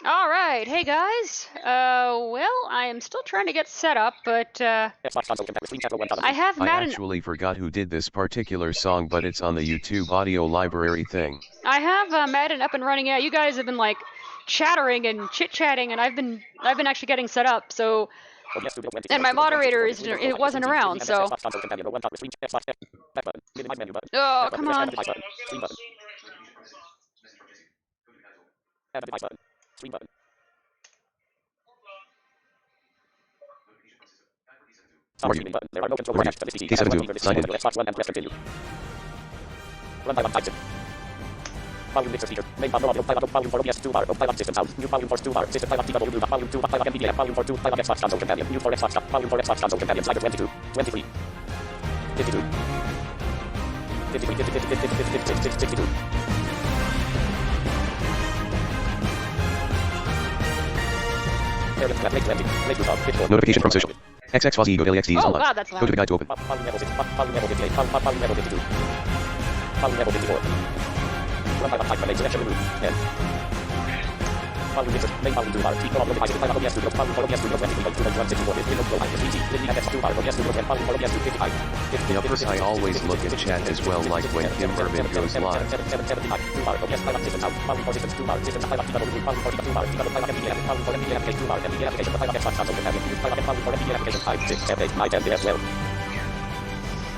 All right, hey guys. Well, I am still trying to get set up, but I have I Madden. actually forgot who did this particular song, but it's on the YouTube audio library thing. I have Madden up and running. Yeah, you guys have been like chattering and chit-chatting, and I've been actually getting set up. So, and my moderator it wasn't around. So, oh come on. How are you? K7 Zoom, signed in. Volume mixer speaker. Main volume audio. Volume for OBS 2 bar. Volume system sound. New volume for 2 bar. System volume DW. Volume 2 volume MPDA. Volume for 2 volume Xbox console companion. New for Xbox. Volume for Xbox console companion. Slider 22. 23. 52. 53. 52. Notification from social. XXYZ go daily XD is Oh online. God, that's loud. Go to the guide to open. Volume level 6. Volume level 58. Volume level 52. Volume level 54. Run by one type of selection remove. N. Volume mixer. Main volume 2 bar. Equal audio devices. Volume OBS Studio. Volume for OBS Studio 23.2.164. Windows Pro minus 3G. Living FS 2 bar. OBS Studio 10. Volume for OBS Studio 55. Yup, I always look at chat as well, like when Kim Urban goes live.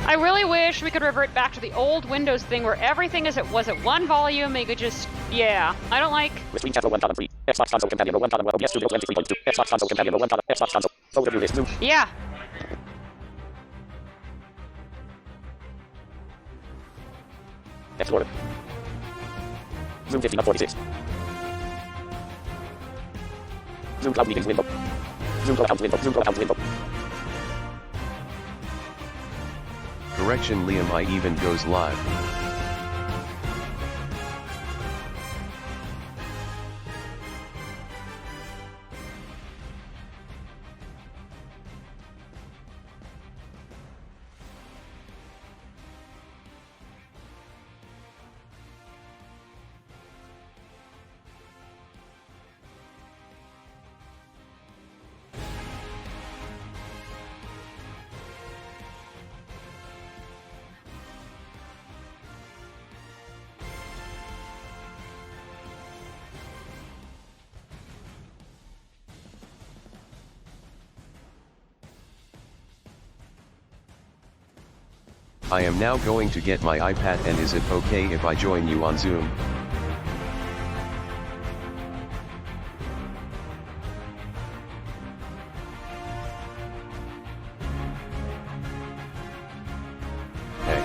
I really wish we could revert back to the old Windows thing where everything was at one volume. And you could just, yeah. I don't like. Between channel 1 column 3. Xbox console companion 1 column OBS Studio 23.2. Xbox console companion 1 column Xbox console. Overview list. Zoom. Yeah. Explorer. Zoom 15 of 46. Zoom cloud meetings window. Zoom pro account window. Zoom pro account window. Correction, Liam, I even goes live. I am now going to get my iPad, and is it okay if I join you on Zoom? Hey.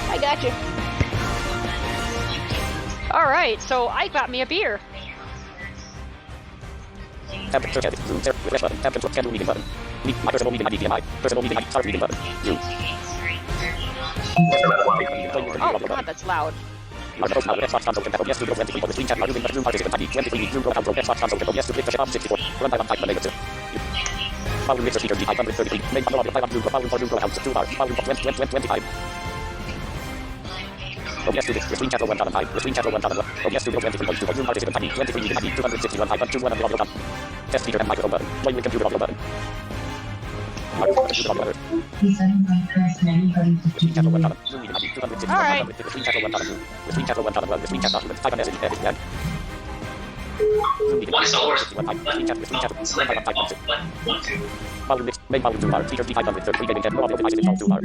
I got you. All right, so I got me a beer. Temperature check. Zoom. Refresh button. Temperature schedule meeting button. My personal meeting ID DMI. Personal meeting ID. Start meeting button. Zoom. Oh God, that's loud. Xbox console compatible. Yes, Studio 23. Screen chat. Zoom participant ID. 23. Zoom pro account. Xbox console compatible. Yes, Studio 64. Run by one type negative. Volume mixer speaker G533. Main volume audio. Volume for Zoom pro account 2 bar. Volume for 25. OBS Studio. Screen chat 1 column 5. Screen chat 1 column. OBS Studio 23.2. Zoom participant ID. 23. Meeting ID. 261 521 on the audio button. Test speaker and microphone button. Join with computer audio button. Computer audio button. Screen chat 1 column. Zoom meeting ID. 261 All right. Screen chat 1 column. Screen chat 1 column. Screen chat document. Type a message. Edit. End. Zoom meeting ID. 261 5. Screen chat. Screen chat. 1 Volume mix. Main volume 2 bar. Speaker G533. Gaming 10. No audio devices installed 2 bar.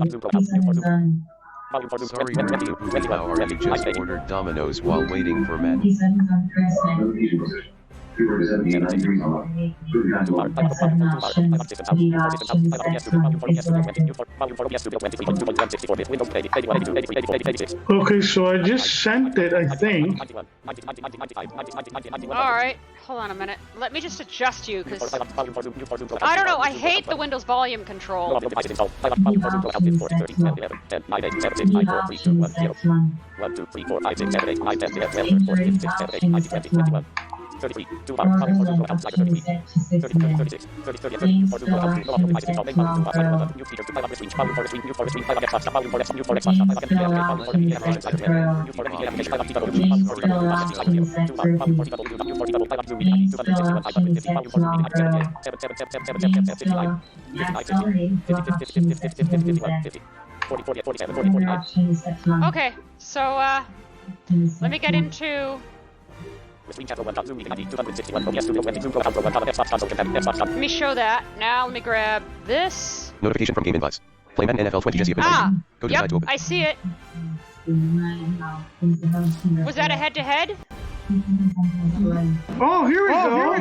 Zoom pro account. For Zoom. Volume for Zoom. Sorry, 21. how are you? Just ordered Domino's while waiting for Madden. Okay, so I just sent it, I think. All right, hold on a minute. Let me just adjust you, because I don't know. I hate the Windows volume control. 33. Toolbar. Volume 4 2 out. Slider 33. 36. 30. 30. 30. 4 2 out. No optimize settings. Main volume 2 slider 11. New features to 5 on the screen. Volume 4 screen. New 4 screen. 5 on Xbox. Volume 4 X. New 4 Xbox. 5 on MPA. Volume 4 MPA application. Slider 10. New 4 MPA application. 5 on TV. Volume 4 TV. Volume 4 TV. Toolbar. Volume 4 TV. New 4 TV. 5 on Zoom. 261 550. Volume 4 TV. 7 7 7 7 7 7 59. 59 50. 50 50 50 51 50. 40 40 47 40 49. Okay, so let me get into. Let me show that. Now let me grab this. Notification from Game Invites. Play Madden NFL 20 Jesse Ah, Go to yep, side to open. I see it. Was that a head-to-head? Oh, here we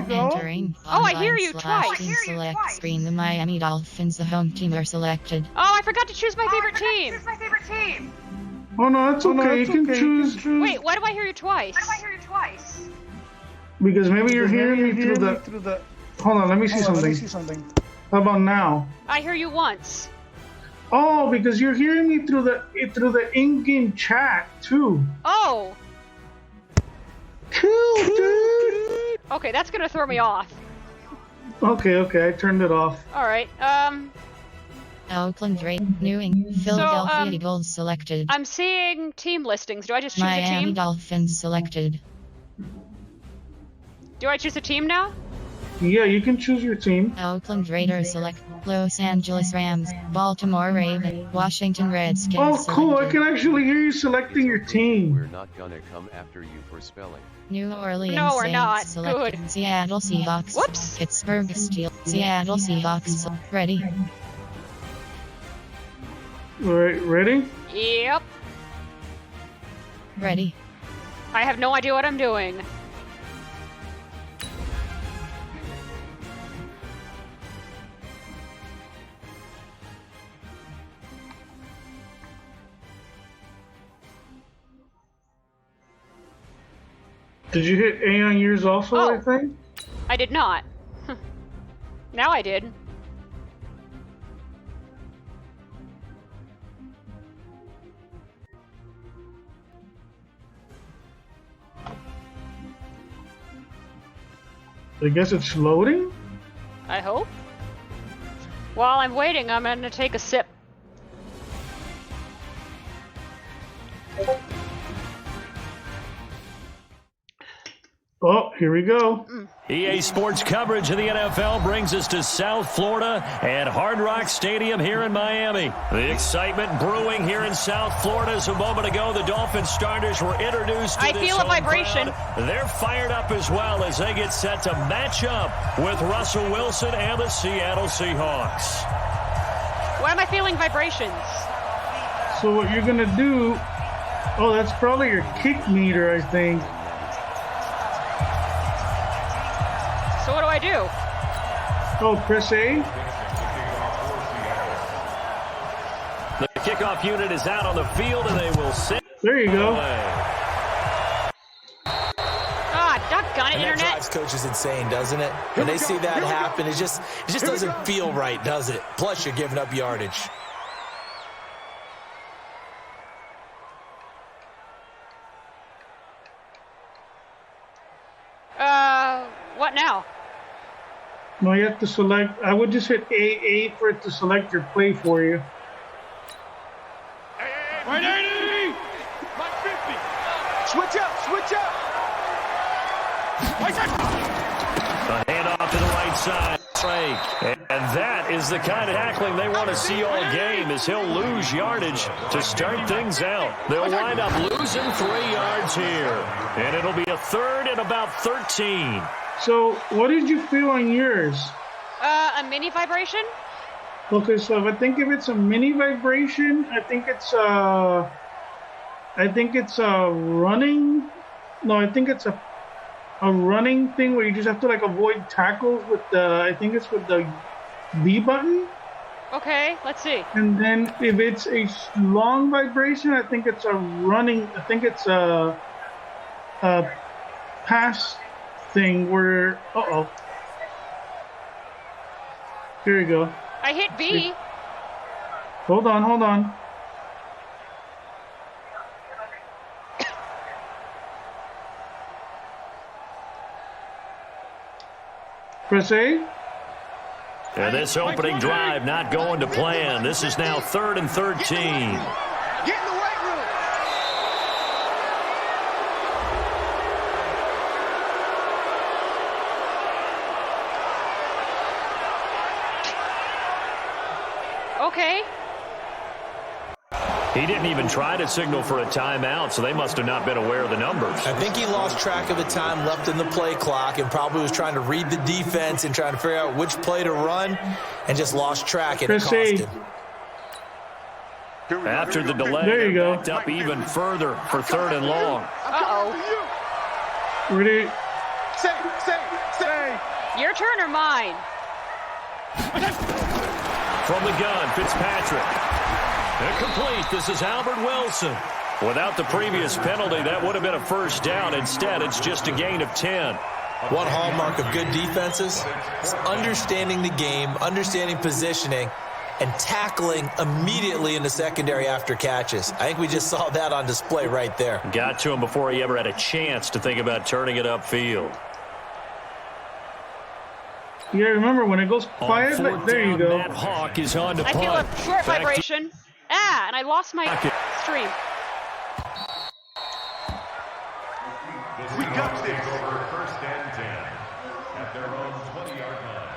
go. Entering. Oh, I hear you twice. Select screen. The Miami Dolphins, the home team, are selected. Oh, I forgot to choose my favorite team. Oh no, that's okay. You can choose. Wait, why do I hear you twice? Because maybe you're hearing me through the. Hold on, let me see something. How about now? I hear you once. Oh, because you're hearing me through the in-game chat too. Oh. Cool, dude. Okay, that's gonna throw me off. Okay, I turned it off. All right. Oakland Raiders, New England, Philadelphia Eagles selected. I'm seeing team listings. Do I just choose a Miami team? Dolphins selected. Do I choose a team now? Yeah, you can choose your team. Oakland Raiders select. Los Angeles Rams, Baltimore Ravens, Washington Redskins. Oh, cool! selected. I can actually hear you selecting your team. We're not gonna come after you for spelling. New Orleans No, we're Saints not. selected. Good. Seattle Seahawks. Whoops. Pittsburgh Steelers. Seattle Seahawks. Ready. All right, ready? Yep. Ready. I have no idea what I'm doing. Did you hit A on yours also, I Oh. think? I did not. Now I did. I guess it's loading? I hope. While I'm waiting, I'm gonna take a sip. Oh, here we go. EA Sports coverage of the NFL brings us to South Florida at Hard Rock Stadium here in Miami. The excitement brewing here in South Florida as a moment ago the Dolphins starters were introduced to I this feel a home vibration. crowd. They're fired up as well as they get set to match up with Russell Wilson and the Seattle Seahawks. Why am I feeling vibrations? So what you're gonna do? Oh, that's probably your kick meter, I think. So what do I do? Oh, press A. The kickoff unit is out on the field and they will sit. There you go. Ah, doggone it, And that internet. drives coaches insane, doesn't it? When they see that happen, it just doesn't feel right, does it? Plus, you're giving up yardage. What now? No, you have to select. I would just hit A for it to select your play for you. Right 80! Like 50! Switch up! A handoff to the right side. And that is the kind of tackling they want to see all game as he'll lose yardage to start things out. They'll wind up losing 3 yards here. And it'll be a third and about 13. So, what did you feel on yours? A mini vibration? Okay, so if it's a mini vibration, I think it's a running. No, I think it's a running thing where you just have to like avoid tackles with the. I think it's with the B button. Okay, let's see. And then if it's a long vibration, I think it's a running. I think it's a pass thing where. Here you go. I hit B. Hold on. Press A. And this opening drive not going to plan. This is now 3rd and 13. Get in the weight room. Okay. He didn't even try to signal for a timeout, so they must have not been aware of the numbers. I think he lost track of the time left in the play clock and probably was trying to read the defense and trying to figure out which play to run and just lost track, and it cost him. After the delay, there you go. Backed up even further for 3rd and long. Uh-oh. Ready? Say. Your turn or mine? From the gun, Fitzpatrick. Incomplete. This is Albert Wilson. Without the previous penalty, that would have been a first down. Instead, it's just a gain of 10. One hallmark of good defenses is understanding the game, understanding positioning, and tackling immediately in the secondary after catches. I think we just saw that on display right there. Got to him before he ever had a chance to think about turning it upfield. Yeah, remember when it goes quiet? On 4th There you down, go. Matt Hawk is on to I punt. feel a short Back to- vibration. And I lost my stream. We got this. Over 1st and 10 at their own 20-yard line.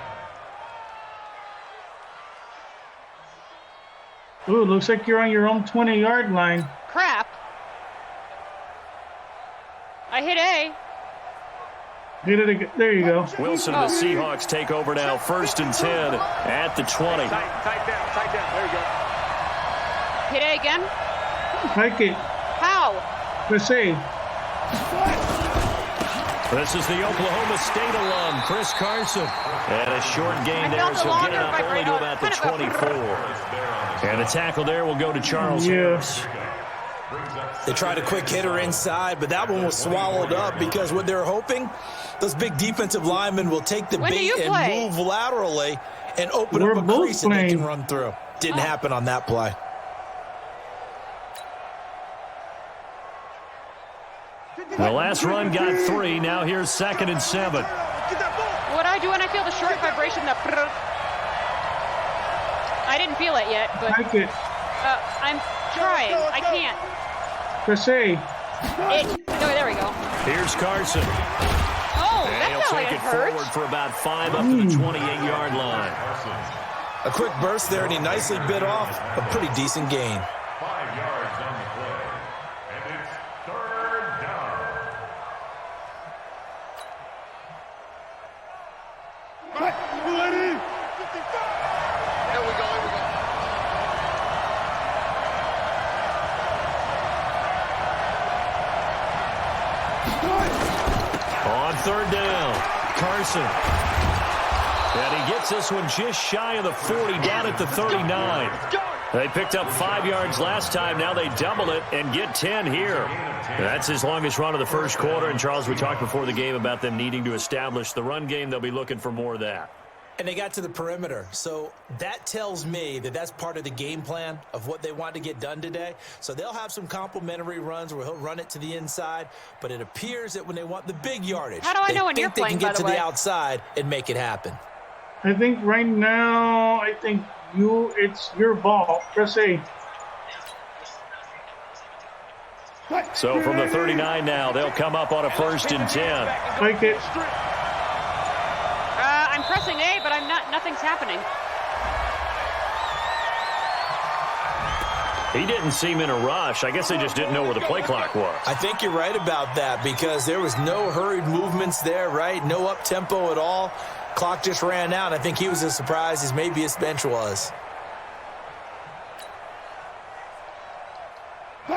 Ooh, looks like you're on your own 20-yard line. Crap. I hit A. Hit it again. There you go. Wilson and the Seahawks take over now, 1st and 10 at the 20. Tight down. There you go. Hit A again. Hike it. How? Press A. This is the Oklahoma State alum, Chris Carson. And a short gain I there, felt so a get longer it up only to about the kind of a- 24. And the tackle there will go to Charles Yeah. Harris. They tried a quick hitter inside, but that one was swallowed up because what they're hoping, those big defensive linemen will take the When do bait you and play? move laterally and open We're up a both crease that they playing. can run through. Didn't happen on that play. The last run got 3. Now here's 2nd and 7. What do I do when I feel the short vibration? The I didn't feel it yet, but Hike it. I'm trying. I can't. Press A. No, there we go. Here's Carson. Oh, And that he'll felt like take it it hurt. forward for about 5 up to the 28-yard line. A quick burst there, and he nicely bit off a pretty decent gain. 5 yards on the play. And it's 3rd down. Here we go. On 3rd down, Carson. And he gets this one just shy of the 40, down at the 39. They picked up 5 yards last time. Now they double it and get 10 here. That's his longest run of the first quarter. And, Charles, we talked before the game about them needing to establish the run game. They'll be looking for more of that. And they got to the perimeter. So that tells me that that's part of the game plan of what they want to get done today. So they'll have some complementary runs where he'll run it to the inside. But it appears that when they want the big yardage, How do I know when you're they playing, can get by to the way? the outside and make it happen. I think right now, it's your ball. Press A. So from the 39 now, they'll come up on a 1st and 10. Hike it. I'm pressing A, but nothing's happening. He didn't seem in a rush. I guess they just didn't know where the play clock was. I think you're right about that because there was no hurried movements there, right? No up-tempo at all. Clock just ran out. I think he was as surprised as maybe his bench was.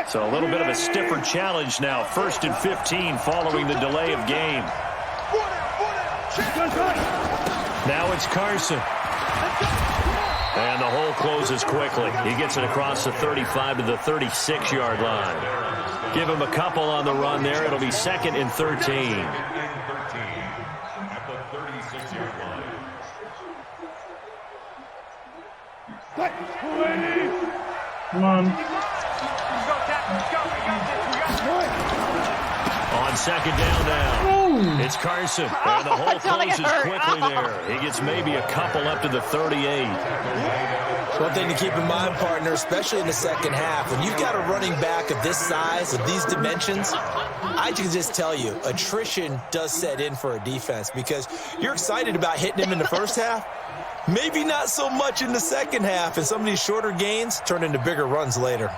So a little bit of a stiffer challenge now. 1st and 15 following the delay of game. Now it's Carson. And the hole closes quickly. He gets it across the 35 to the 36-yard line. Give him a couple on the run there. It'll be 2nd and 13. At the 36-yard line. Come on. On On second down now. Oh. It's Carson. And the hole closes quickly there. He gets maybe a couple up to the 38. One thing to keep in mind, partner, especially in the second half, when you've got a running back of this size, of these dimensions, I can just tell you, attrition does set in for a defense because you're excited about hitting him in the first half. Maybe not so much in the second half, and some of these shorter gains turn into bigger runs later.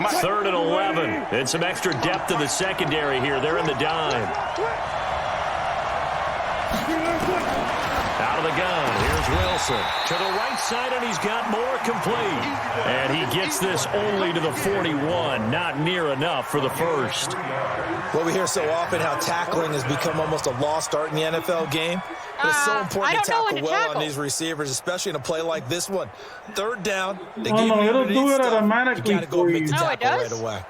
3rd and 11. And some extra depth in the secondary here. They're in the dime. Out of the gun. Here's Wilson. To the right side, and he's got more complete. And he gets this only to the 41. Not near enough for the first. Well, we hear so often how tackling has become almost a lost art in the NFL game. But it's so important to tackle well on these receivers, especially in a play like this one. 3rd down. They give you it'll do it automatically. You got to go make the tackle right away.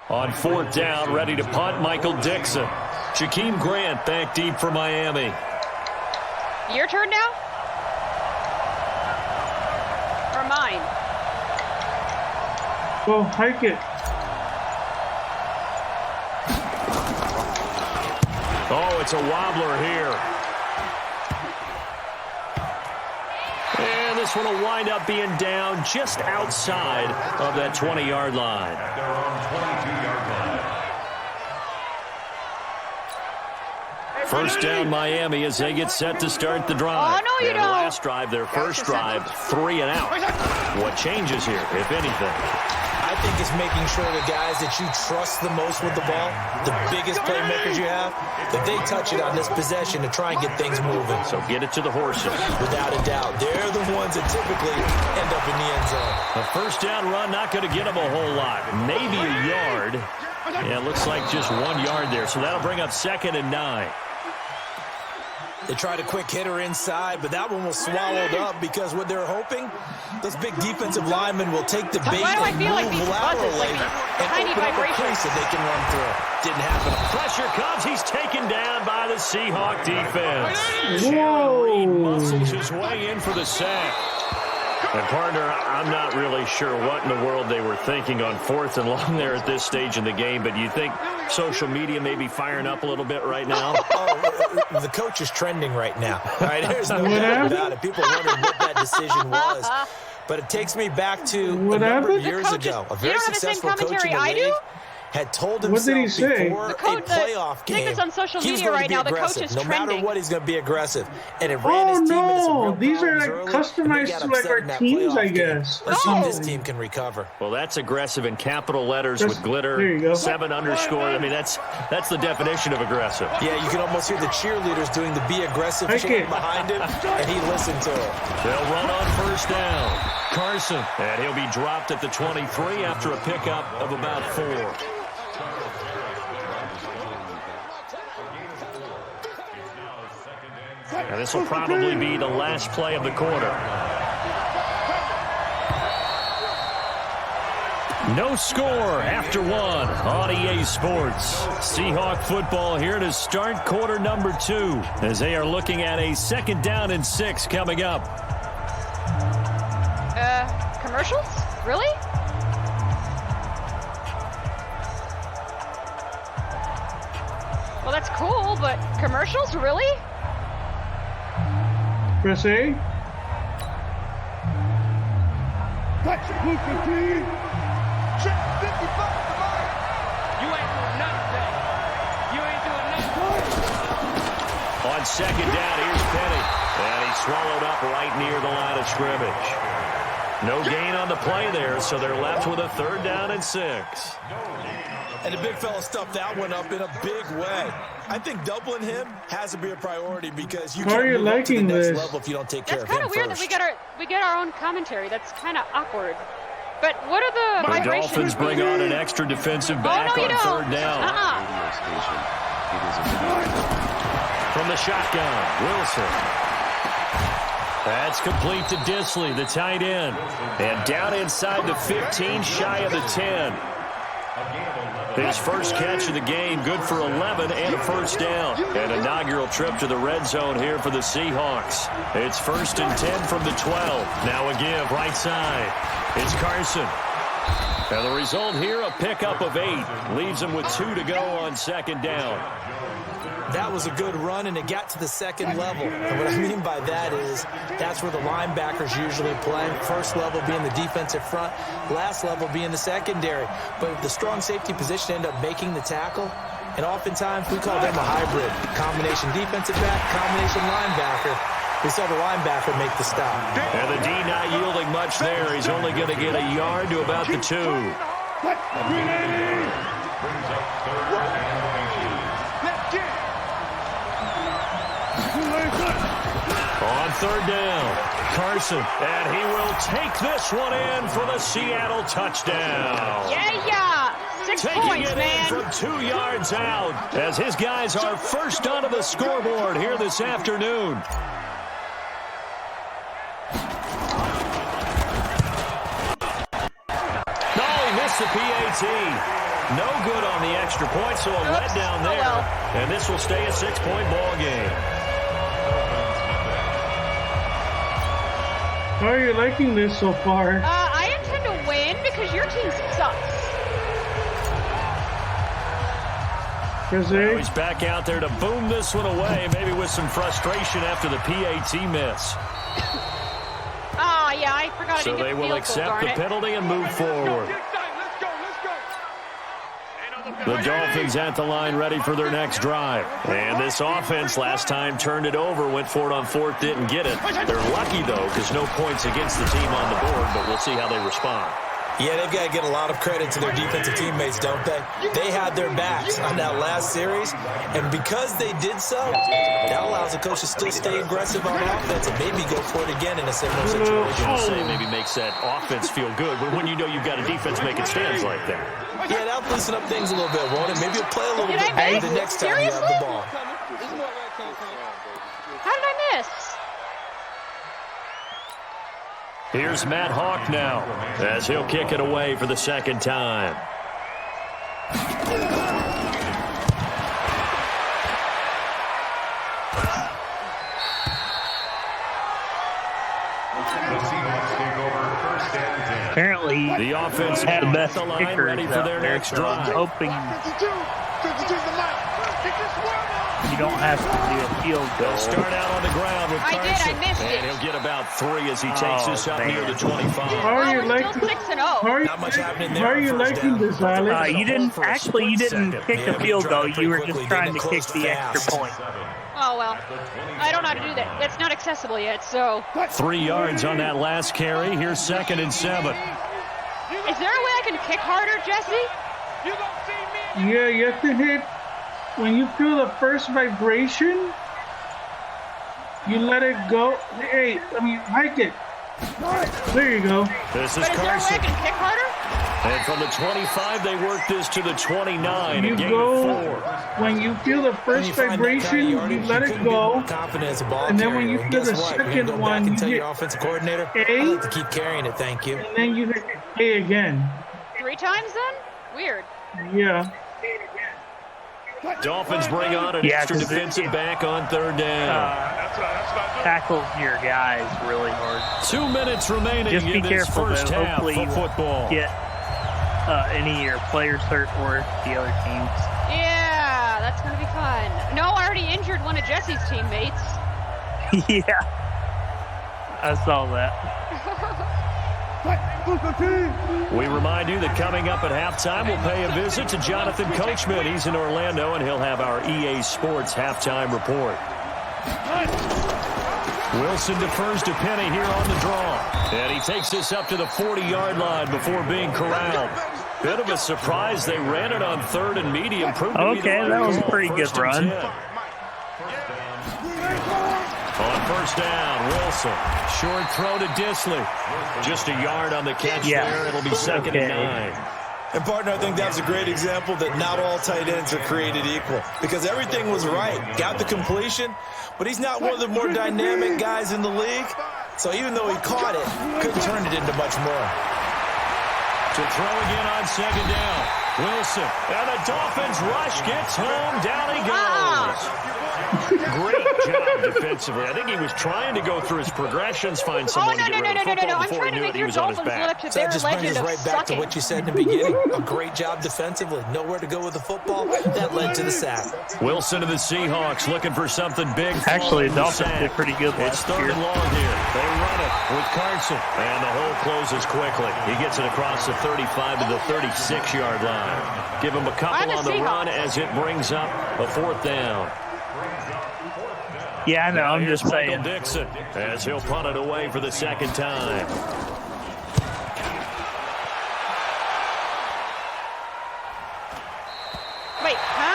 On 4th down, ready to punt, Michael Dixon. Jakeem Grant back deep for Miami. Your turn now? Or mine? Go hike it. Oh, it's a wobbler here. And this one will wind up being down just outside of that 20-yard line. At their own 22-yard line. First down, Miami, as they get set to start the drive. Oh, no, you Their don't. last drive, their first drive, 3 and out. What changes here, if anything? I think it's making sure the guys that you trust the most with the ball, the biggest playmakers you have, that they touch it on this possession to try and get things moving. So get it to the horses. Without a doubt. They're the ones that typically end up in the end zone. A first down run, not going to get them a whole lot. Maybe a yard. Yeah, it looks like just 1 yard there. So that'll bring up 2nd and 9. They tried a quick hitter inside, but that one was swallowed up because what they're hoping, those big defensive linemen will take the bait and move laterally and open up a crease that they can run through. Didn't happen. Pressure comes. He's taken down by the Seahawk defense. Whoa. Reed muscles his way in for the sack. And, partner, I'm not really sure what in the world they were thinking on 4th and long there at this stage in the game, but do you think social media may be firing up a little bit right now? Oh, the coach is trending right now. All right, there's no doubt about it. People wondering what that decision was. But it takes me back to a number of years ago. A very successful coach in the league had told himself before a playoff game on social he was media going right to now. be The coach aggressive. is No matter trending. what, he's going to be aggressive. And it ran his team into some real These are problems like early, customized and to they got like upset our in that teams, playoff I game. guess. Let's see if this team can recover. Well, that's aggressive in capital letters There with glitter, you go. 7 underscore. I mean, that's the definition of aggressive. Yeah, you can almost hear the cheerleaders doing the be aggressive Take chant it. behind him, and he listened to it. They'll run on first down. Carson, and he'll be dropped at the 23 after a pickup of about 4. And this will probably be the last play of the quarter. No score after 1 on EA Sports. Seahawk football here to start quarter number 2 as they are looking at a 2nd down and 6 coming up. Commercials? Really? Well, that's cool, but commercials? Really? Press A. Touch Booker T. Check 55. You ain't doing nothing. You ain't doing nothing. On 2nd down, here's Penny. And he's swallowed up right near the line of scrimmage. No gain on the play there, so they're left with a 3rd down and 6. And the big fella stuffed that one up in a big way. I think doubling him has to be a priority because you How are can't you move up to the liking next this? level if you don't take care That's of him kind of weird first. that we get our own commentary. That's kind of awkward. But what are the The vibrations? Dolphins bring on an extra defensive back no, you on don't. 3rd down. From the shotgun, Wilson. That's complete to Disley, the tight end. And down inside the 15, shy of the 10. His first catch of the game, good for 11 and a first down. An inaugural trip to the red zone here for the Seahawks. It's 1st and 10 from the 12. Now a give right side. It's Carson. And the result here, a pickup of 8. Leaves him with 2 to go on 2nd down. That was a good run, and it got to the second level. And what I mean by that is that's where the linebackers usually play. First level being the defensive front, last level being the secondary. But the strong safety position ended up making the tackle. And oftentimes we call them a hybrid. Combination defensive back, combination linebacker. We saw the linebacker make the stop. And the D not yielding much there. He's only going to get a yard to about the 2. Brings up 3rd and 20. On 3rd down, Carson, and he will take this one in for the Seattle touchdown. Yeah. 6 Taking points, it man. in from 2 yards out as his guys are first onto the scoreboard here this afternoon. No, he missed the PAT. No good on the extra point, so a letdown there. well. And this will stay a 6-point ball game. How are you liking this so far? I intend to win because your team sucks. Now he's back out there to boom this one away, maybe with some frustration after the PAT miss. Yeah, I forgot I So didn't they get the will field goal, accept darn the it. penalty and move forward. The Dolphins at the line ready for their next drive. And this offense last time turned it over, went for it on 4th, didn't get it. They're lucky, though, because no points against the team on the board, but we'll see how they respond. Yeah, they've got to get a lot of credit to their defensive teammates, don't they? They had their backs on that last series, and because they did so, that allows the coach to still stay aggressive on offense and maybe go for it again in a similar situation. I'll say maybe makes that offense feel good, but when you know you've got a defense making stands like that. Yeah, that'll loosen up things a little bit, won't it? Maybe you'll play a little Did bit I miss? better the next time you have the ball. How did I miss? Here's Matt Hawk now, as he'll kick it away for the 2nd time. The Seahawks take over 1st and 10. Apparently, The offense had the best at the line, kickers ready for out their there, next so I'm drive. hoping you don't have to do a field goal. They'll start out on the ground with I Carson. did, I missed and it. he'll get about 3 as he takes this up near the 25. How are you We're still liking? 6-0. How are you, Not much happening there. how are you on first liking down. this, Alex? You didn't kick Yeah, a field we goal. dropped You were pretty just quickly, trying to didn't kick close the fast. extra point. Oh, well. I don't know how to do that. That's not accessible yet, so. 3 yards on that last carry. Here's 2nd and 7. Is there a way I can kick harder, Jesse? Yeah, you have to hit. When you feel the first vibration, you let it go. Hey, hike it. There you go. This is But is there a way I Carson. can kick harder? And from the 25, they work this to the 29. You a gain go of 4. when you feel the When first you find that kind of vibration, yardage, you let it couldn't get go. more confident as a ball And then when carrier. you And feel guess the what? You're gonna second go one, back and you tell hit your offensive coordinator, A. I'd like to keep carrying it, thank you. And then you hit A again. 3 times then? Weird. Yeah. Dolphins bring on an Yeah, extra 'cause defensive back on 3rd down. Tackles your guys really hard. 2 minutes remaining Just be in this careful, first though. half Hopefully of you football. get any of your players hurt or the other teams. Yeah, that's going to be fun. No, I already injured one of Jesse's teammates. Yeah, I saw that. We remind you that coming up at halftime, we'll pay a visit to Jonathan Coachman. He's in Orlando, and he'll have our EA Sports halftime report. Wilson defers to Penny here on the draw. And he takes this up to the 40-yard line before being corralled. Bit of a surprise. They ran it on 3rd and medium. Okay, that was a pretty good run. On 1st down, Wilson. Short throw to Disley. Just a yard on the catch there. It'll be 2nd and 9. And, partner, I think that's a great example that not all tight ends are created equal because everything was right. Got the completion, but he's not one of the more dynamic guys in the league. So even though he caught it, couldn't turn it into much more. To throw again on 2nd down. Wilson, and the Dolphins rush, gets home, down he goes. Great job defensively. I think he was trying to go through his progressions, find someone to get rid of football before he knew it, he was on his back. So that just brings us right back to what you said in the beginning. A great job defensively. Nowhere to go with the football. That led to the sack. Wilson to the Seahawks looking for something big. Actually, the Dolphins did pretty good last year. It's 3rd and long here. They run it with Carson. And the hole closes quickly. He gets it across the 35 to the 36-yard line. Give him a couple on the run as it brings up a 4th down. Yeah, I know. I'm just saying. Michael Dixon as he'll punt it away for the 2nd time. Wait, huh?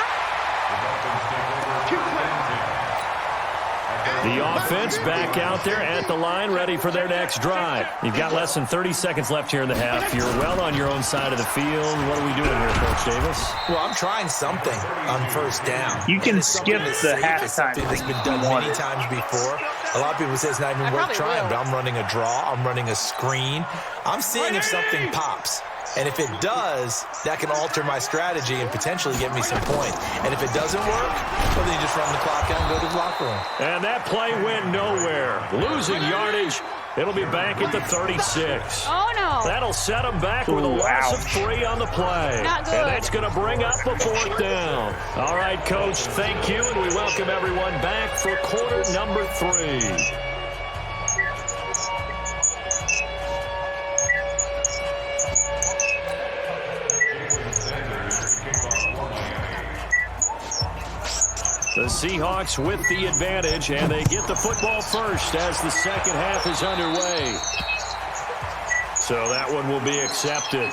The offense back out there at the line, ready for their next drive. You've got less than 30 seconds left here in the half. You're well on your own side of the field. What are we doing here, Coach Davis? Well, I'm trying something on 1st down. You can skip the halftime. Something that's been done many times before. A lot of people say it's not even worth trying, but I'm running a draw. I'm running a screen. I'm seeing if something pops. And if it does, that can alter my strategy and potentially get me some points. And if it doesn't work, well, then you just run the clock out and go to the locker room. And that play went nowhere. Losing yardage. It'll be back at the 36. Oh, no. That'll set them back with a loss of 3 on the play. Not good. And that's going to bring up a 4th down. All right, Coach, thank you. And we welcome everyone back for quarter number 3. The Seahawks with the advantage, and they get the football first as the 2nd half is underway. So that one will be accepted.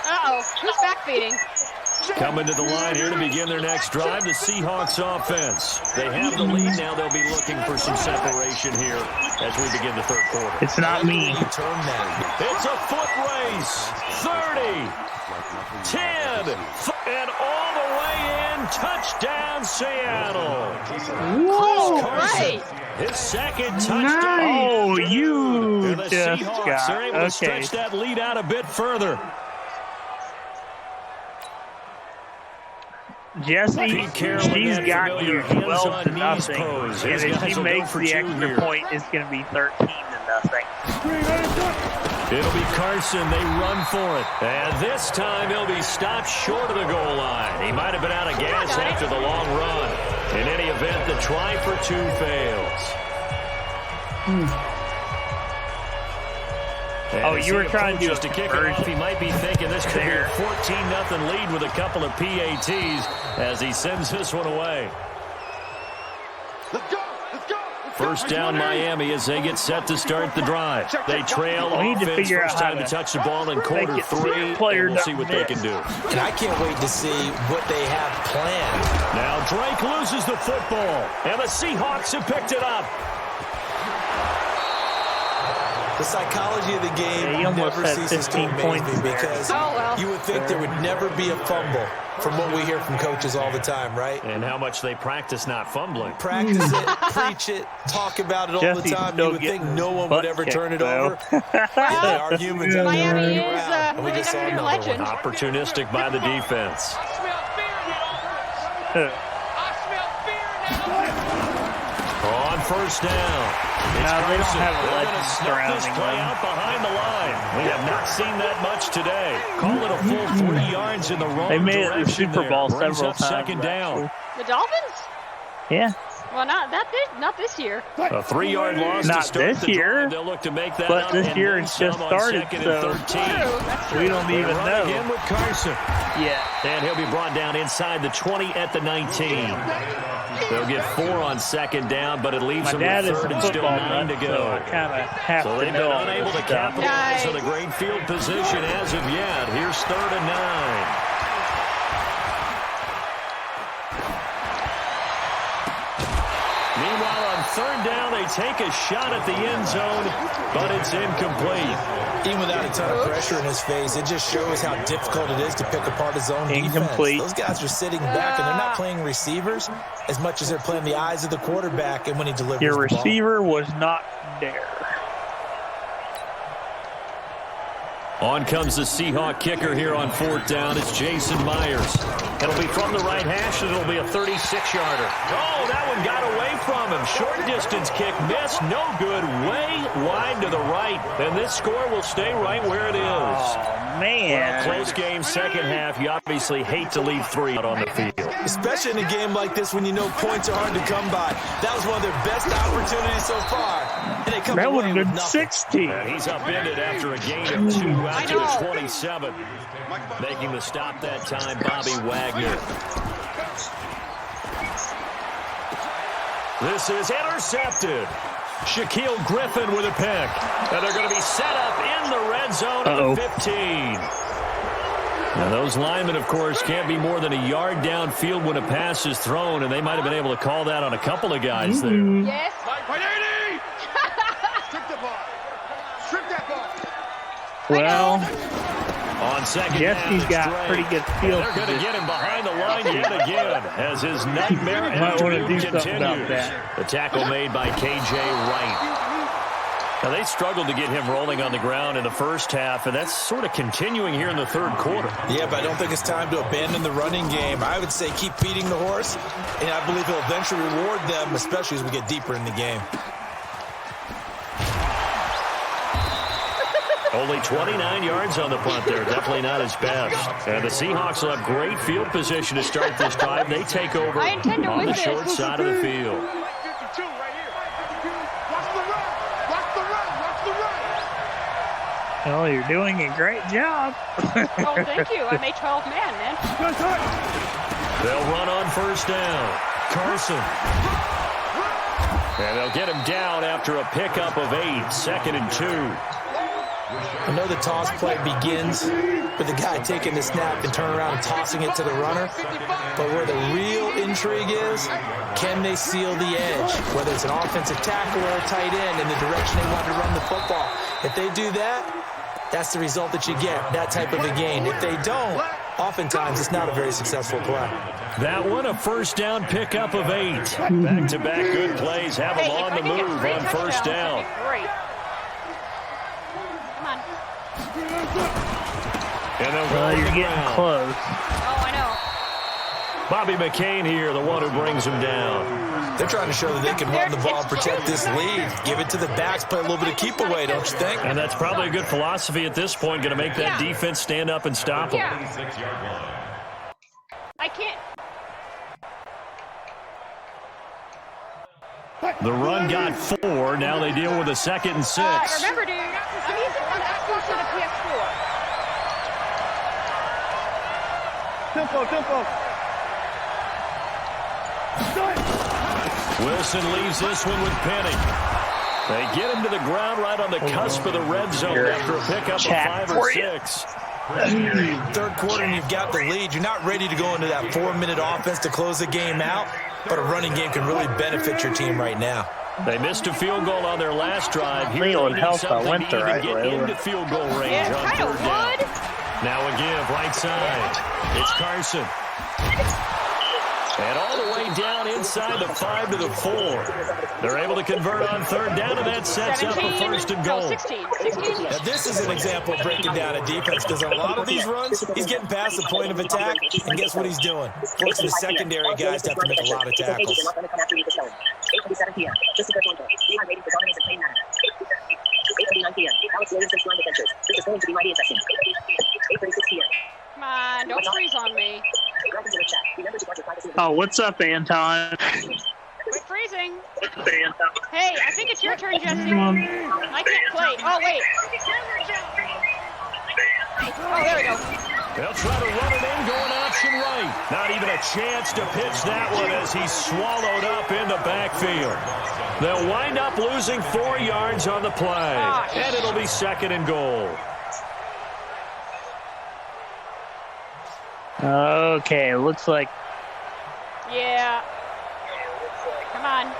Uh-oh, who's backfeeding? Coming to the line here to begin their next drive, the Seahawks offense. They have the lead now. They'll be looking for some separation here as we begin the 3rd quarter. It's not me. It's a foot race. 30, 10, and all the way in. Touchdown, Seattle. Whoa, right. His 2nd touchdown. Nice. Oh, you and the just Seahawks got are able to stretch that lead out a bit further. Jesse, she's got you 12 to nothing, and if she makes the extra point, it's going to be 13 to nothing. It'll be Carson. They run for it. And this time he'll be stopped short of the goal line. He might have been out of gas after the long run. In any event, the try for 2 fails. Oh, you were trying to kick it off. He might be thinking this could be a 14-0 lead with a couple of PATs as he sends this one away. Let's go. First down Miami as they get set to start the drive. They trail offense. First time to touch the ball in quarter 3. And we'll see what they can do. And I can't wait to see what they have planned. Now Drake loses the football, and the Seahawks have picked it up. The psychology of the game never ceases to amaze me because you would think there would never be a fumble from what we hear from coaches all the time, right? And how much they practice not fumbling. Practice it, preach it, talk about it all the time. You would think no one would ever turn it over. They are humans. Miami is we just saw another legend. one. Opportunistic by the defense. On first down. No, they don't have a legend surrounding this play out behind the line. We have not seen that much today. Call it a full 3 yards in the wrong direction. They made it to the Super Bowl several times. 2nd down. The Dolphins? Yeah. Well, not this year. A 3-yard loss not to start this the year. drive. They'll look to make that but up, this and year then it's just some on started, 2nd so and 13. we don't even Run know. Again with Carson. Yeah. And he'll be brought down inside the 20 at the 19. They'll get 4 on 2nd down, but it leaves them with 3rd and still 9 to go. So I kind of have So to they've know been unable to capitalize on a great field position as of yet. Here's 3rd and 9. Meanwhile, on 3rd down, they take a shot at the end zone, but it's incomplete. Even without a ton of pressure in his face, it just shows how difficult it is to pick apart his own Incomplete. defense. Those guys are sitting back, and they're not playing receivers as much as they're playing the eyes of the quarterback and when he delivers Your the ball. receiver was not there. On comes the Seahawk kicker here on 4th down. It's Jason Myers. It'll be from the right hash, and it'll be a 36-yarder. Oh, that one got away from him. Short distance kick missed. No good. Way wide to the right. And this score will stay right where it is. Oh, man. Well, close game, second half. You obviously hate to leave 3 out on the field. Especially in a game like this when you know points are hard to come by. That was one of their best opportunities so far. And they come that would away have been with nothing. 60. And he's upended after a gain of 2 out to the 27. Making the stop that time, Bobby Wagner. This is intercepted. Shaquille Griffin with a pick. And they're going to be set up in the red zone at the 15. Now, those linemen, of course, can't be more than a yard downfield when a pass is thrown, and they might have been able to call that on a couple of guys there. Yes. Strip the ball. Strip that ball. Well, on second Jesse's got straight. pretty good field They're going to position. get him behind the line yet again as his nightmare Might want to do continues. something about that. The tackle made by K.J. Wright. Now, they struggled to get him rolling on the ground in the first half, and that's sort of continuing here in the third quarter. Yeah, but I don't think it's time to abandon the running game. I would say keep feeding the horse, and I believe he'll eventually reward them, especially as we get deeper in the game. Only 29 yards on the punt there. Definitely not his best. And the Seahawks will have great field position to start this drive. They take over I intend to on win the this. short side of the field. 52 right here. Watch the run. Watch the run. Watch the run. Well, you're doing a great job. Oh, thank you. I'm a 12-man, man. They'll run on first down. Carson. And they'll get him down after a pickup of 8. 2nd and 2. I know the toss play begins with the guy taking the snap and turning around and tossing it to the runner. But where the real intrigue is, can they seal the edge? Whether it's an offensive tackle or a tight end in the direction they want to run the football. If they do that, that's the result that you get, that type of a gain. If they don't, oftentimes it's not a very successful play. That one, a first down pickup of 8. Back-to-back good plays have them on the move on first down. Great. Come on. And they'll go Well, to you're the getting ground. close. Oh, I know. Bobby McCain here, the one who brings him down. They're trying to show that they can run the ball and protect this lead. Give it to the backs, play a little bit of keep away, don't you think? And that's probably a good philosophy at this point, going to make that defense stand up and stop them. Yeah. I can't. The run got 4. Now they deal with a 2nd and 6. Remember, dude, I'm using on Xbox or the PS4. Tempo. Wilson leaves this one with Penny. They get him to the ground right on the cusp of the red zone after a pickup of 5 or 6. Third quarter and you've got the lead. You're not ready to go into that 4-minute offense to close the game out, but a running game can really benefit your team right now. They missed a field goal on their last drive. I think it would help I went the right get way. into field goal range Yeah, on kind of 3rd down. would. Now a give, right side. It's Carson. And all the way down inside the 5 to the 4. They're able to convert on 3rd down, and that sets up a 1st and goal. 16. Now, this is an example of breaking down a defense because on a lot of these runs, he's getting past the point of attack, and guess what he's doing? Forcing the secondary guys to have to make a lot of tackles. Come on, don't freeze on me. Oh, what's up, Anton? Quit freezing. Hey, I think it's your turn, Jesse. I can't play. Oh, wait. Oh, there we go. They'll try to run it in, going option right. Not even a chance to pitch that one as he's swallowed up in the backfield. They'll wind up losing 4 yards on the play. And it'll be 2nd and goal. Okay, looks like Yeah. Come on.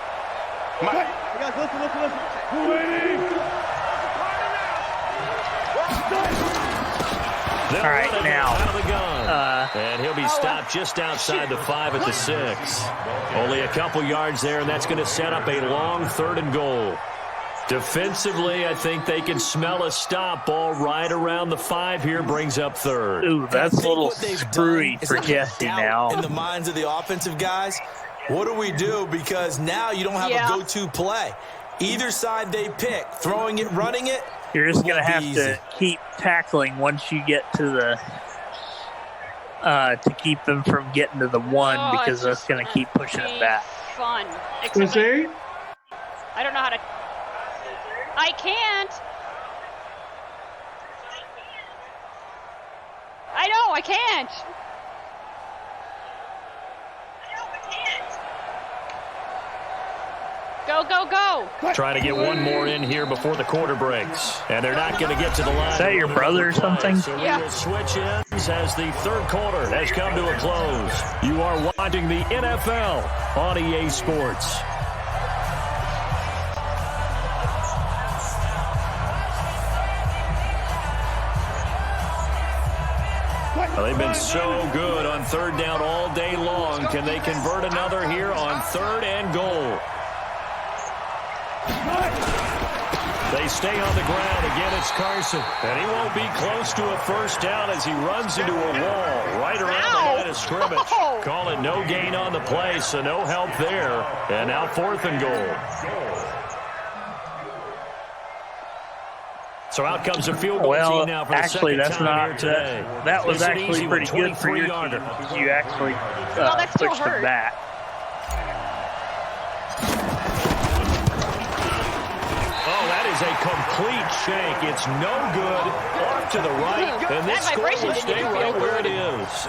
They'll all right, run it now. out of the gun. And he'll be stopped just outside the 5 at the 6. Only a couple yards there, and that's going to set up a long 3rd and goal. Defensively, I think they can smell a stop ball right around the 5 here, brings up third. Ooh, that's a little screwy for Jesse now. In the minds of the offensive guys, what do we do? Because now you don't have a go-to play. Either side they pick, throwing it, running it. You're just going to have to keep tackling once you get to the to keep them from getting to the 1 because that's going to keep pushing them back. Fun. Jose? I don't know how to. I can't. I know, I can't. Go, go, go. Trying to get one more in here before the quarter breaks. And they're not going to get to the line. Is that your brother or something? So we will switch ends as the third quarter has come to a close. You are watching the NFL on EA Sports. Well, they've been so good on third down all day long. Can they convert another here on 3rd and goal? They stay on the ground. Again, it's Carson. And he won't be close to a first down as he runs into a wall right around the line of scrimmage. Call it no gain on the play, so no help there. And now 4th and goal. So out comes a field goal team now for the second time here today. That was actually pretty good for your team because you actually pushed them back. Oh, that is a complete shank. It's no good. Off to the right. And this score will stay right where it is.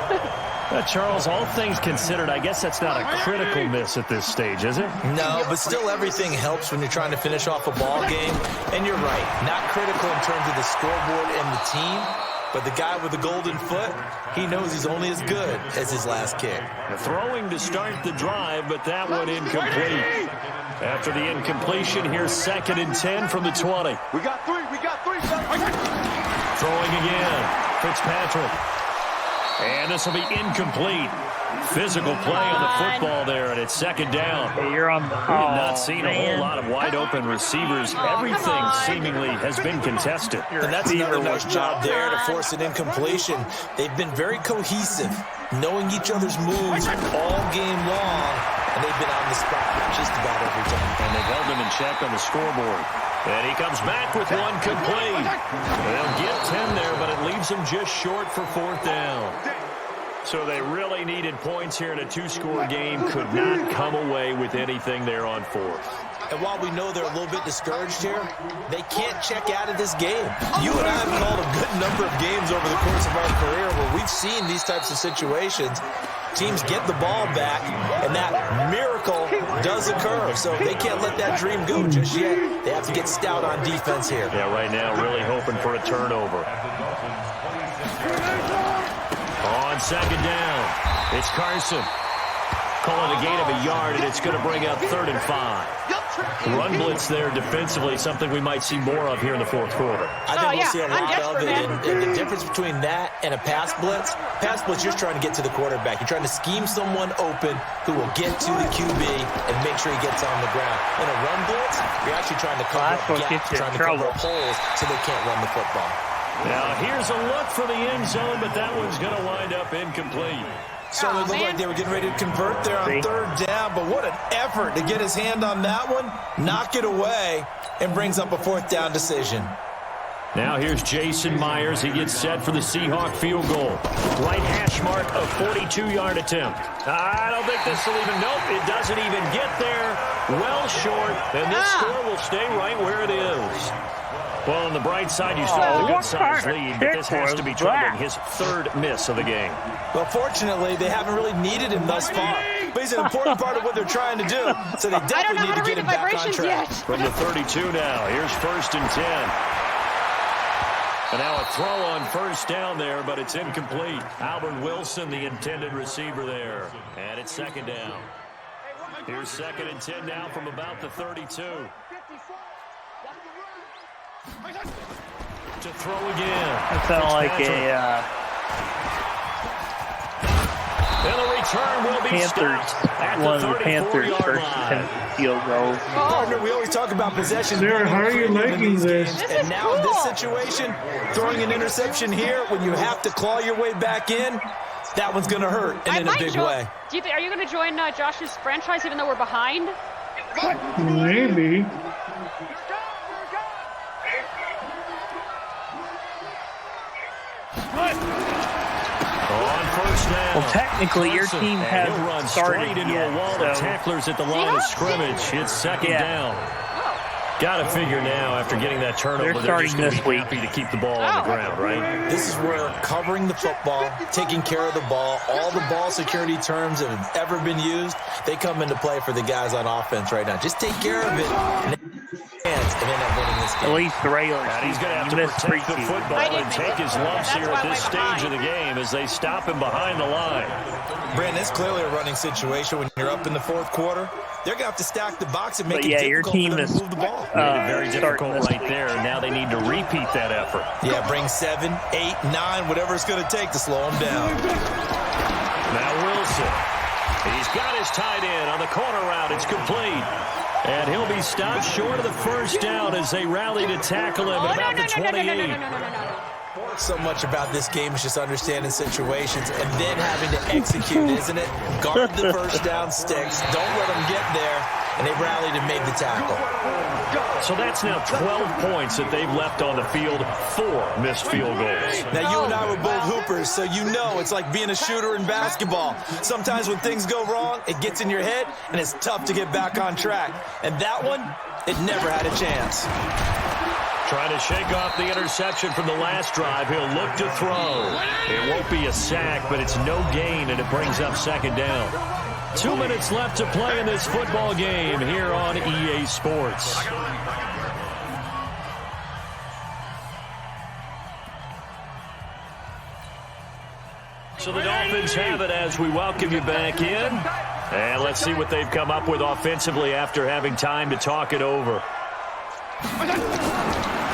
Charles, all things considered, I guess that's not a critical miss at this stage, is it? No, but still everything helps when you're trying to finish off a ball game. And you're right, not critical in terms of the scoreboard and the team, but the guy with the golden foot, he knows he's only as good as his last kick. Throwing to start the drive, but that one incomplete. After the incompletion, here's 2nd and 10 from the 20. We got three. Throwing again, Fitzpatrick. And this will be incomplete. Physical play on the football there, and it's 2nd down. Hey, you're on the not seen a whole lot of wide open receivers. Everything seemingly has been contested. And that's another nice job there to force an incompletion. They've been very cohesive, knowing each other's moves all game long, and they've been on the spot just about every time. And they've held him in check on the scoreboard. And he comes back with one complete. They'll get 10 there, but it leaves him just short for 4th down. So they really needed points here in a 2-score game. Could not come away with anything there on 4th. And while we know they're a little bit discouraged here, they can't check out of this game. You and I have called a good number of games over the course of our career where we've seen these types of situations. Teams get the ball back, and that miracle does occur. So they can't let that dream go just yet. They have to get stout on defense here. Yeah, right now really hoping for a turnover. On 2nd down, it's Carson. Calling a gain of a yard, and it's going to bring up 3rd and 5. Run blitz there defensively, something we might see more of here in the 4th quarter. I think we'll see a lot of it. And the difference between that and a pass blitz, you're trying to get to the quarterback. You're trying to scheme someone open who will get to the QB and make sure he gets on the ground. In a run blitz, you're actually trying to cover up gaps, trying to cover up holes so they can't run the football. Now, here's a look for the end zone, but that one's going to wind up incomplete. So it looked like they were getting ready to convert there on 3rd down, but what an effort to get his hand on that one, knock it away, and brings up a 4th down decision. Now here's Jason Myers. He gets set for the Seahawk field goal. Right hash mark, a 42-yard attempt. I don't think this will even, nope, it doesn't even get there. Well short, and this score will stay right where it is. Well, on the bright side, you still have a good-sized lead, but this has to be troubling. His 3rd miss of the game. Well, fortunately, they haven't really needed him thus far, but he's an important part of what they're trying to do, so they definitely need to get him back on track. From the 32 now, here's 1st and 10. And now a throw on 1st down there, but it's incomplete. Albert Wilson, the intended receiver there, and it's 2nd down. Here's 2nd and 10 now from about the 32. To throw again. That sounded like a And the return will be Panthers, stopped one of the at the Panthers' 34-yard first line. attempted field goal. Partner, we always talk about possession. Sarah, how are you liking this? And now in this situation, throwing an interception here when you have to claw your way back in, that one's going to hurt, and in a big way. Are you going to join Josh's franchise even though we're behind? Maybe. On first down. Well, technically, your team hasn't started into yet. a wall of tacklers at the line of scrimmage. It's second down. Got to figure now, after getting that turnover, They're starting just this week. happy to keep the ball on the ground, right? This is where covering the football, taking care of the ball, all the ball security terms that have ever been used, they come into play for the guys on offense right now. Just take care of it and end up winning this game. At least the regular And he's going to have season. to protect the football and take his lumps here at this stage of the game as they stop him behind the line. Brandon, it's clearly a running situation when you're up in the fourth quarter. They're going to have to stack the box and make it difficult for them to move the ball. Very difficult right there. Now they need to repeat that effort. Yeah, bring 7, 8, 9, whatever it's going to take to slow them down. Now Wilson. He's got his tight end on the corner route. It's complete. And he'll be stopped short of the first down as they rally to tackle him at about the 28. So much about this game is just understanding situations and then having to execute, isn't it? Guard the first down sticks. Don't let them get there. And they rallied and made the tackle. So that's now 12 points that they've left on the field, 4 missed field goals. Now, you and I were both hoopers, so you know it's like being a shooter in basketball. Sometimes when things go wrong, it gets in your head, and it's tough to get back on track. And that one, it never had a chance. Trying to shake off the interception from the last drive. He'll look to throw. It won't be a sack, but it's no gain, and it brings up second down. 2 minutes left to play in this football game here on EA Sports. So the Dolphins have it as we welcome you back in. And let's see what they've come up with offensively after having time to talk it over.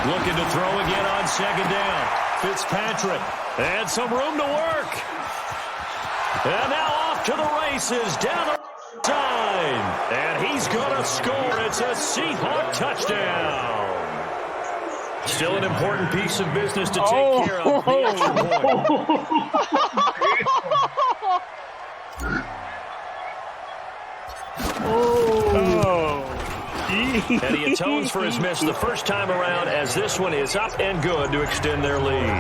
Looking to throw again on second down. Fitzpatrick. And some room to work. And now off to the races down the side. And he's going to score. It's a Seahawk touchdown. Still an important piece of business to take care of. The extra point. And he atones for his miss the first time around as this one is up and good to extend their lead.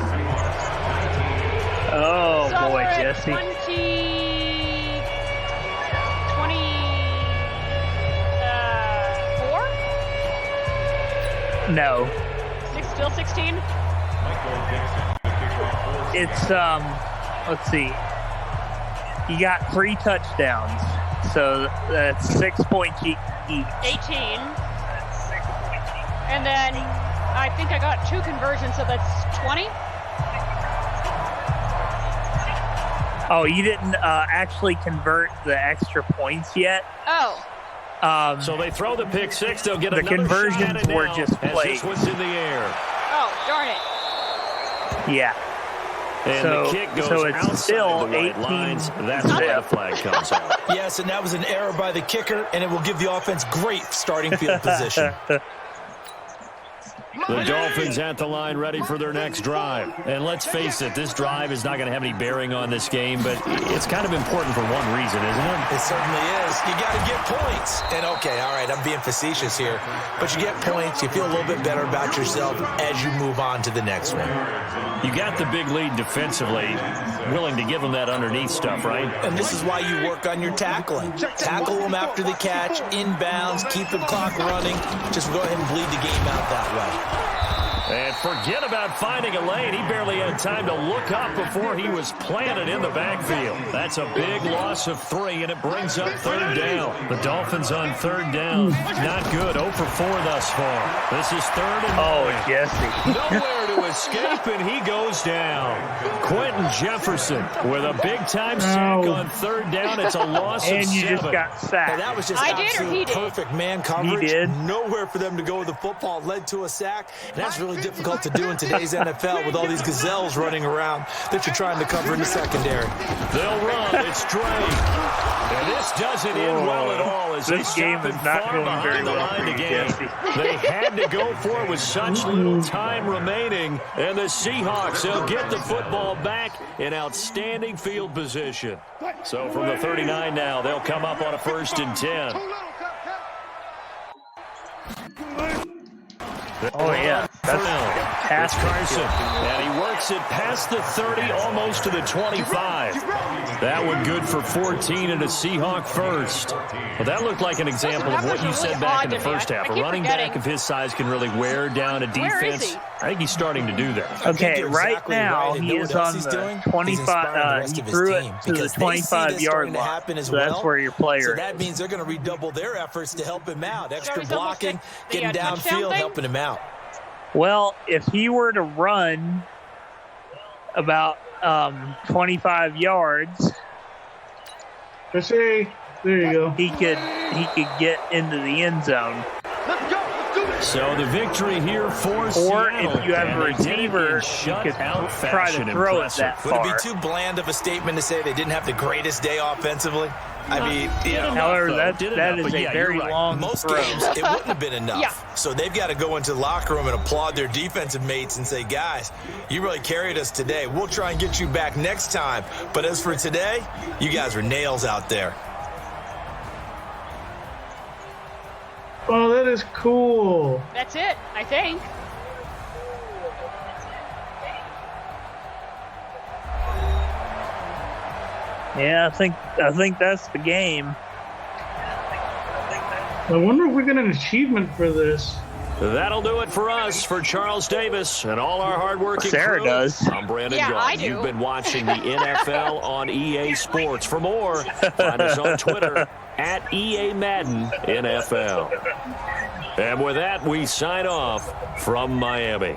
Oh, So boy, we're at Jesse. 24? No. Still 16? It's, let's see. You got 3 touchdowns. So that's 6 points each. 18. And then I think I got 2 conversions, so that's 20? Oh, you didn't actually convert the extra points yet? Oh. So they throw the pick six. They'll get the another conversions shot at it were now just as played. this one's in the air. Oh, darn it. Yeah. And So- the kick goes so it's outside still the white 18. lines. That's where the flag comes out. Yes, and that was an error by the kicker, and it will give the offense great starting field position. The Dolphins at the line ready for their next drive. And let's face it, this drive is not going to have any bearing on this game, but it's kind of important for one reason, isn't it? It certainly is. You got to get points. And okay, all right, I'm being facetious here, but you get points, you feel a little bit better about yourself as you move on to the next one. You got the big lead defensively, willing to give them that underneath stuff, right? And this is why you work on your tackling. Tackle them after the catch, inbounds, keep the clock running. Just go ahead and bleed the game out that way. And forget about finding a lane. He barely had time to look up before he was planted in the backfield. That's a big loss of 3, and it brings up third down. The Dolphins on third down. Not good. 0 for 4 thus far. This is third and 9. Oh, Jesse. Nowhere to escape, and he goes down. Quentin Jefferson with a big-time sack on third down. It's a loss of 7. And you just got sacked. And that was just I did or absolute he did? perfect man coverage. He did. Nowhere for them to go with the football. Led to a sack. And that's really difficult to do in today's NFL with all these gazelles running around that you're trying to cover in the secondary. They'll run. It's Drake. And this doesn't end well at all as This they game stop is it not far going behind very the well line for you, again. Jesse. They had to go for it with such little time remaining. And the Seahawks, they'll get the football back in outstanding field position. So from the 39 now, they'll come up on a 1st and 10. Oh, yeah. That's It's Carson, and he works it past the 30, almost to the 25. That one good for 14 and a Seahawk first. Well, that looked like an example of what you said back in the first half. A running back of his size can really wear down a defense. I think he's starting to do that. Okay, right now he is on the 25. He threw it to the 25-yard line. So that's where your player So that means they're going to redouble their efforts to help him out. Extra blocking, getting downfield, helping him out. Well, if he were to run about 25 yards, Let's say, there you go. he could get into the end zone. So the victory here for Or Seattle. if you have a receiver, you could try to throw it that Would it far. be too bland of a statement to say they didn't have the greatest day offensively? I mean, However, that is a very long Most throw. games, it wouldn't have been enough. Yeah. So they've got to go into the locker room and applaud their defensive mates and say, guys, you really carried us today. We'll try and get you back next time. But as for today, you guys are nails out there. Oh, that is cool. That's it, I think. Yeah, I think that's the game. I wonder if we get an achievement for this. That'll do it for us, for Charles Davis and all our hardworking Sarah crew. does. I'm Brandon Yeah, Gault. I do. You've been watching the NFL on EA Sports. For more, find us on Twitter at EA Madden NFL. And with that, we sign off from Miami.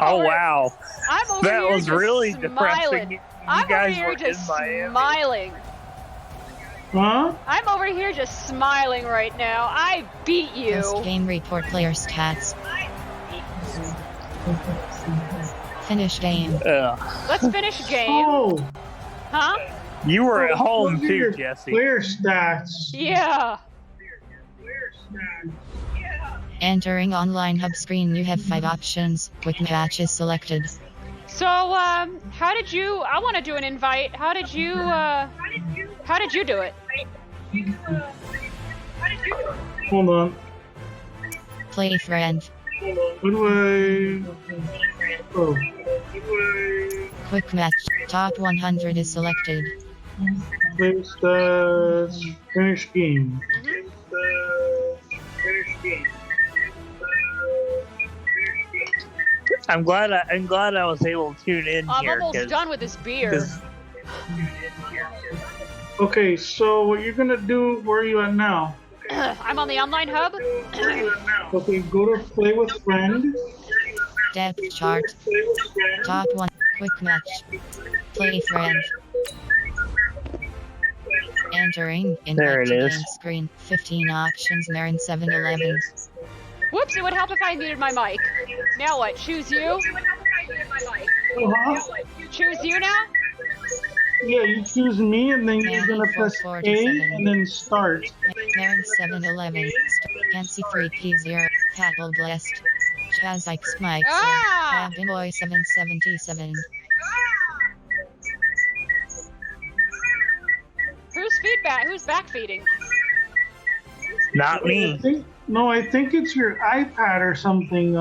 Oh, wow. I'm over That here was just really smiling. depressing. You I'm guys over here were just in Miami. smiling. Huh? I'm over here just smiling right now. I beat you. Post-game report player stats. Finish game. Let's finish game. Oh, Huh? You were at home look at too, your Jesse. player stats. Yeah. Entering online hub screen, you have 5 options with matches selected. So, how did you? I want to do an invite. How did you do it? Hold on. Play friend. What do I... Oh. Quick match. Top 100 is selected. Play stats. Finish game. I'm glad I was able to tune in I'm here. almost done with this beer. 'cause Okay, so what you're gonna do, where are you at now? I'm on the online hub. Okay, go to play with friend. Depth chart. Top 1. Quick match. Play friend. Entering There invite it to is. game screen. 15 options. Marin 7-Eleven. Whoops! It would help if I muted my mic. Now what? Choose you. Uh-huh. Choose you now. Yeah, you choose me, and then you're gonna press A, 47. and then start. Marin 7-Eleven. Nancy 3P0. Apple Blessed. Chaz Ike Spike. Ah! Happy Boy 777. Who's feedback? Who's back feeding? not me. I think it's your iPad or something.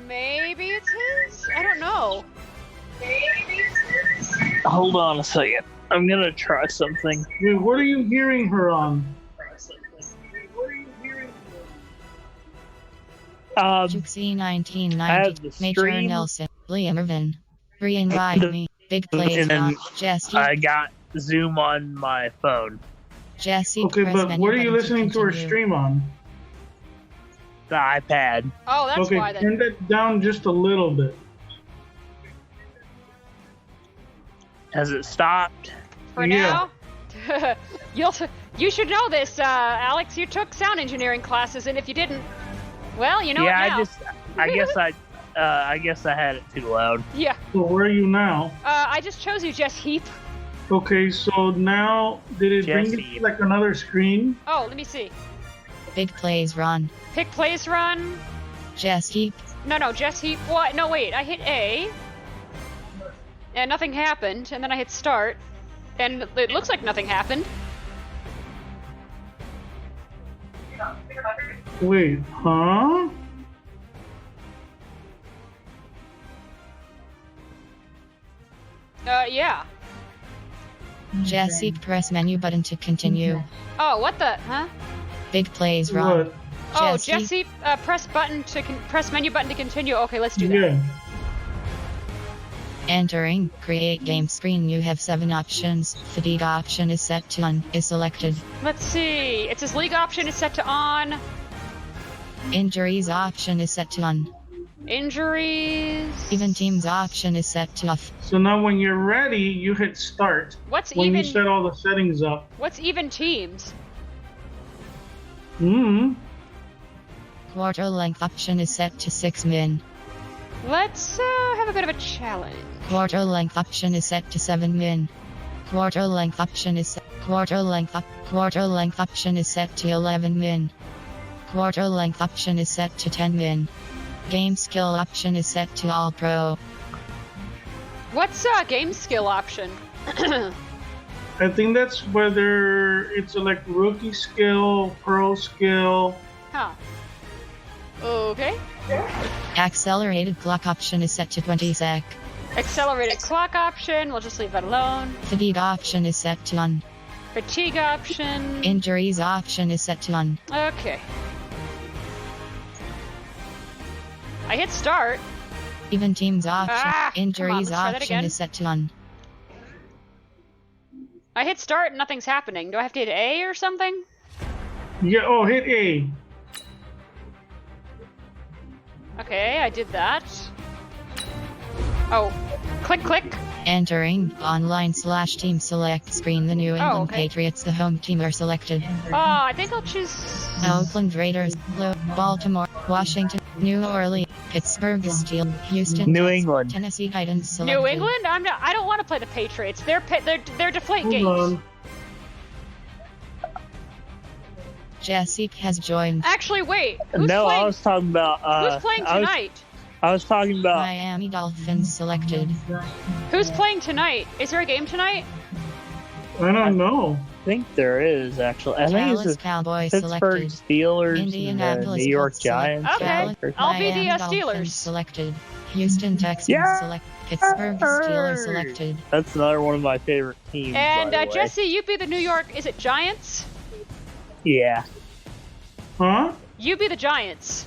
Maybe it's his. I don't know. Hold on a second. I'm gonna try something. Wait, what are you hearing her on? Juxie I have 1990. the Major stream. Nelson. Liam Irvin. Reinvite me. Big plays And then now. Jesse. I got Zoom on my phone. Jesse, Okay, press but menu what are you button listening to our continue. stream on? The iPad. Oh, that's Okay, why then. turn that down just a little bit. Has it stopped? For now, you should know this, Alex. You took sound engineering classes, and if you didn't, well, you know it now. I guess I had it too loud. Yeah. So where are you now? I just chose you, Jess Heap. Okay, so now did it bring you to like another screen? Oh, let me see. Big plays run. Pick plays run. Jess Heap. No, Jess Heap. What? No, wait. I hit A, and nothing happened. And then I hit start, and it looks like nothing happened. Wait, huh? Yeah. Jesse, press menu button to continue. Oh, what the? Huh? Big plays run. What? Oh, Jesse, press menu button to continue. Okay, let's do that. Yeah. Entering create game screen. You have 7 options. Fatigue option is set to on. Is selected. Let's see. It says league option is set to on. Injuries option is set to on. Injuries. Even teams option is set to off. So now when you're ready, you hit start. What's when even? you set all the settings up. What's even teams? Quarter length option is set to 6 min. Let's have a bit of a challenge. Quarter length option is set to 7 min. Quarter length option is quarter length option is set to 11 min. Quarter length option is set to 10 min. Game skill option is set to all pro. What's game skill option? I think that's whether it's like rookie skill, pro skill. Huh. Okay. Accelerated clock option is set to 20 sec. Accelerated clock option, we'll just leave that alone. Fatigue option is set to on. Fatigue option. Injuries option is set to on. Okay. I hit start. Even teams option. Injuries option is set to on. I hit start and nothing's happening. Do I have to hit A or something? Yeah, oh, hit A. Okay, I did that. Oh, click. Entering online / team select screen. The New England Patriots, the home team, are selected. I think I'll choose Oakland Raiders, Baltimore, Washington, New Orleans, Pittsburgh Steelers, Houston, New England, Tennessee Titans selected. New England. I don't want to play the Patriots. They're deflate games. On. Jesse has joined. Actually, wait. Who's no, playing? I was talking about. Who's playing tonight? I was talking about Miami Dolphins selected. Who's playing tonight? Is there a game tonight? I don't know. I think there is actually. I think Dallas it's the Cowboys Pittsburgh selected. Steelers Indianapolis and the New York Colts Giants. Okay. I'll be the Miami Steelers. Dolphins selected. Houston Texans select. Pittsburgh Steelers selected. That's another one of my favorite teams. And by the way. Jesse, you be the New York. Is it Giants? Yeah. Huh? You be the Giants.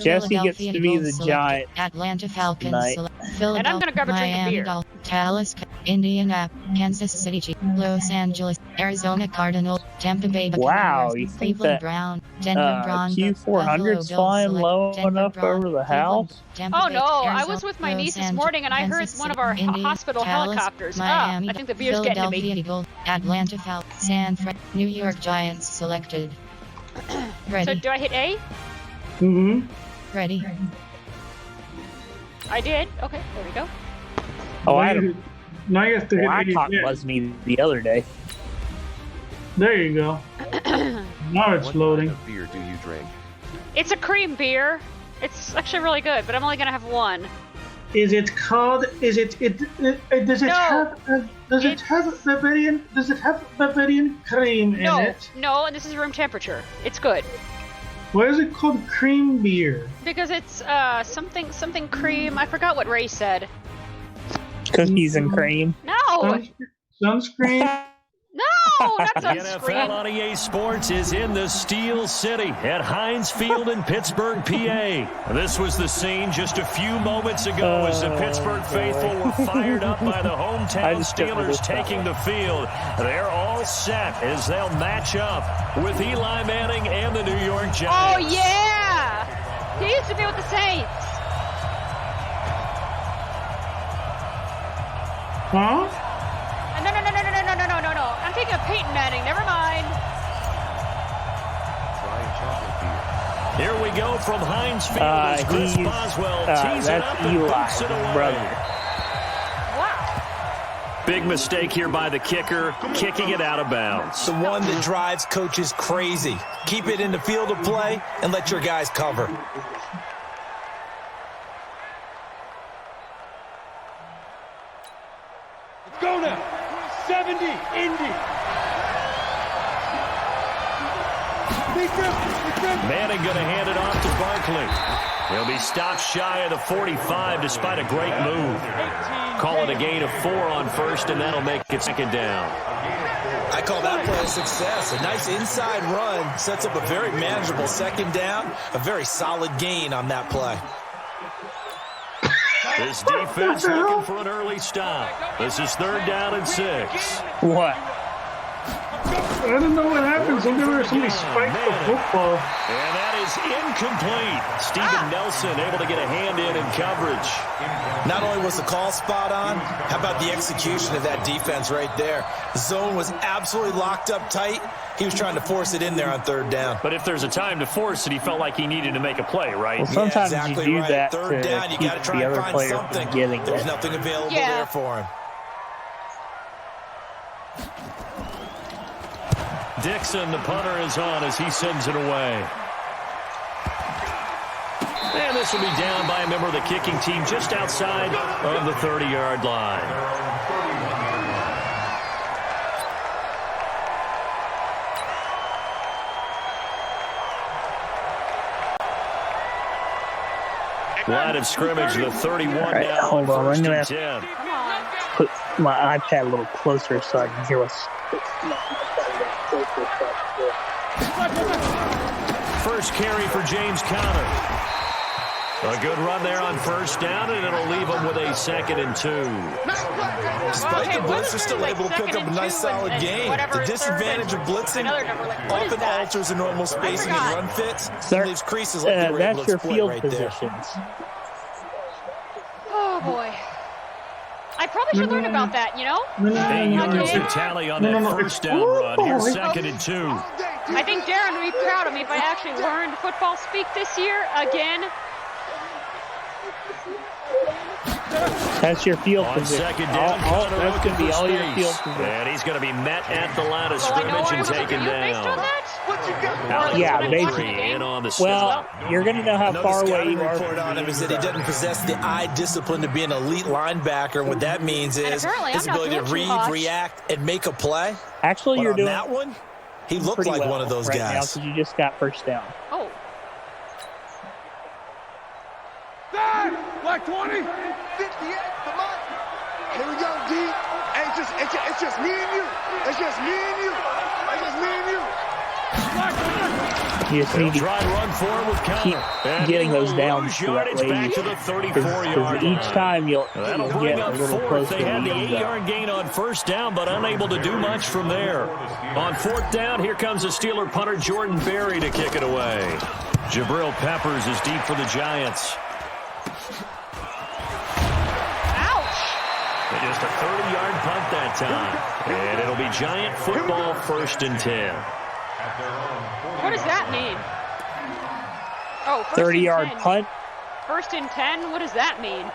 Jesse gets Philadelphia to be Eagles the selected. giant. Atlanta Falcons tonight. select. And I'm gonna grab a drink of beer. Dallas, Indianapolis, Kansas City Chiefs, Los Angeles, Arizona Cardinals, Tampa Bay Buccaneers, Wow, you think Cleveland that Brown, Denver Broncos, Q400's flying low enough over the house? Oh no, I was with my niece this morning and I heard one of our hospital helicopters. Miami, I think the beer's getting to me. Philadelphia Eagles, Atlanta Falcons, San Fran, New York Giants selected. Ready. So do I hit A? Ready. I did. Okay, there we go. Oh, I had a Now you have to hit A Blackhawk again. buzzed me the other day. There you go. Now it's What loading. kind of beer do you drink? It's a cream beer. It's actually really good, but I'm only gonna have one. Is it called? Does it have Bavarian cream in it? No, and this is room temperature. It's good. Why is it called cream beer? Because it's something cream. I forgot what Ray said. Cookies and cream. No. Sunscreen. No, that's The a NFL screen. on EA Sports is in the Steel City at Heinz Field in Pittsburgh, PA. This was the scene just a few moments ago as the Pittsburgh faithful were fired up by the hometown Steelers taking the field. They're all set as they'll match up with Eli Manning and the New York Giants. Oh, yeah! He used to be with the Saints. Huh? No. I'm thinking of Peyton Manning. Never mind. Here we go from Heinz Field as Chris Boswell tees it up and boots it away. Brother. Wow. Big mistake here by the kicker, kicking it out of bounds. The one that drives coaches crazy. Keep it in the field of play and let your guys cover. Let's go now. 70, Indy. Manning going to hand it off to Barkley. He'll be stopped shy of the 45 despite a great move. Call it a gain of 4 on first, and that'll make it second down. I call that play a success. A nice inside run sets up a very manageable second down. A very solid gain on that play. This defense looking for an early stop. This is 3rd down and 6. What? I don't know what happens whenever somebody spikes the football. And that is incomplete. Steven Nelson able to get a hand in coverage. Not only was the call spot on, how about the execution of that defense right there? The zone was absolutely locked up tight. He was trying to force it in there on 3rd down. But if there's a time to force it, he felt like he needed to make a play, right? Well, sometimes exactly you do right. that 3rd to down, you keep got to try the and other find player something. from getting There's it. nothing available there for him. Dixon, the punter, is on as he sends it away. And this will be down by a member of the kicking team just outside of the 30-yard line. Line of scrimmage, the 31 right, now. hold on, I'm gonna have to to put my iPad a little closer so I can hear what's. First carry for James Conner. A good run there on 1st down, and it'll leave them with a 2nd and 2. Despite the blitz, they're still able to pick up a nice solid gain. The disadvantage of blitzing often alters the normal spacing and run fits. Sir, leaves creases like they were able that's to your exploit field right positions. Oh, boy. I probably should learn about that, you know? 8 yards to tally on that 1st down run. Here's 2nd and 2. I think Darren would be proud of me if I actually learned football speak this year again. That's your field On position. 2nd down, Conner That's going to be looking all for your field space. position. And he's going to be met at the line of So I know scrimmage I and was taken based on down. that? Yeah, basically. In on the Well, you're going to know how far away scouting you are. report on him is that he doesn't possess the eye discipline to be an elite linebacker. And what that means is his ability to read, react, and make a play. Actually, But you're on doing that one, he looked pretty like well one of those right now guys. because you just got 1st down. Oh. Like 20, 58, come on. Here we go, D. Hey, it's just me and you. It's just me and you. It's just me and you. You just need to Try and run forward with keep Conner. getting those downs so that way back to the 34-yard because each time you'll That'll get bring a up little 4th. closer. They had the to the 8-yard gain on 1st down, but unable to do much from there. On 4th down, here comes the Steeler punter Jordan Berry to kick it away. Jabril Peppers is deep for the Giants. Just a 30-yard punt that time. And it'll be Giant football 1st and 10. What does that mean? Oh, 30-yard punt. 1st and 10? What does that mean?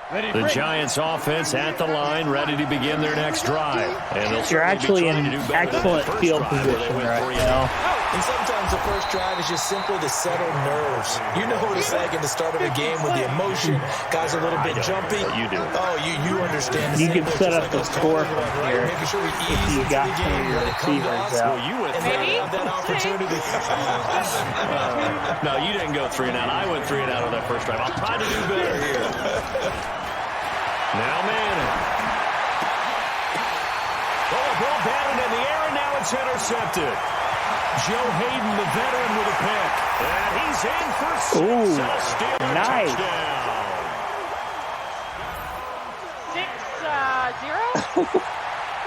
The Giants offense at the line, ready to begin their next drive. And You're actually in excellent field position right now. And sometimes the first drive is just simply to settle nerves. You know what it's like at the start of a game with the emotion. Guys are a little bit jumpy. You do. Oh, you understand. You can set up the score from here Making sure we if ease you into got the some of game. your Let it come to receivers us. out. You would And then have that opportunity. No, you didn't go 3 and out. I went 3 and out on that first drive. I'll try to do better here. Now Manning. Oh, it's intercepted. Joe Hayden, the veteran, with a pick. And he's in for 6 and a Steeler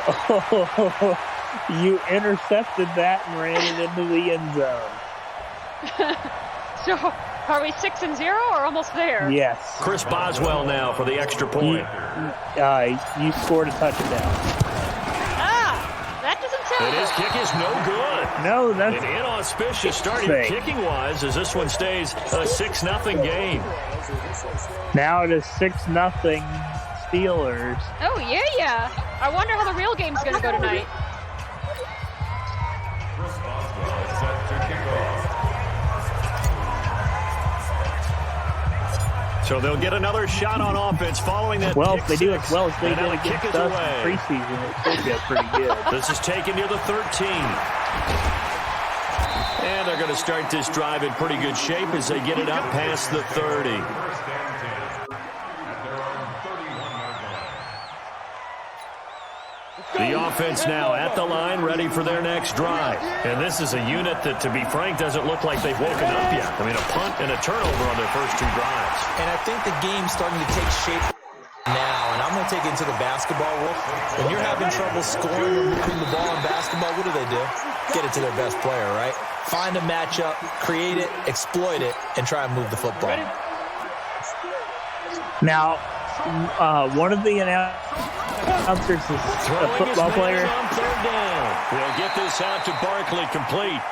Oh, touchdown. you intercepted that and ran it into the end zone. So, are we 6 and 0 or almost there? Yes. Chris Boswell now for the extra point. You scored a touchdown. That doesn't sound And his kick is no good. No, that's an inauspicious starting kicking-wise as this one stays a 6-0 game. Now it is 6-0 Steelers. Oh, yeah. I wonder how the real game's going to go tonight. Chris Boswell set to kick off. So they'll get another shot on offense following that. Well, if they do as well as they did against us in preseason, it should get pretty good. This is taken near the 13. And they're going to start this drive in pretty good shape as they get it up past the 30. The offense now at the line, ready for their next drive. And this is a unit that, to be frank, doesn't look like they've woken up yet. I mean, a punt and a turnover on their first 2 drives. And I think the game's starting to take shape now, and I'm going to take it into the basketball world. When you're having trouble scoring or moving the ball in basketball, what do? Get it to their best player, right? Find a matchup, create it, exploit it, and try and move the football. Now, one of the announcers is a football player. On 3rd down. They'll get this out to Barkley, complete.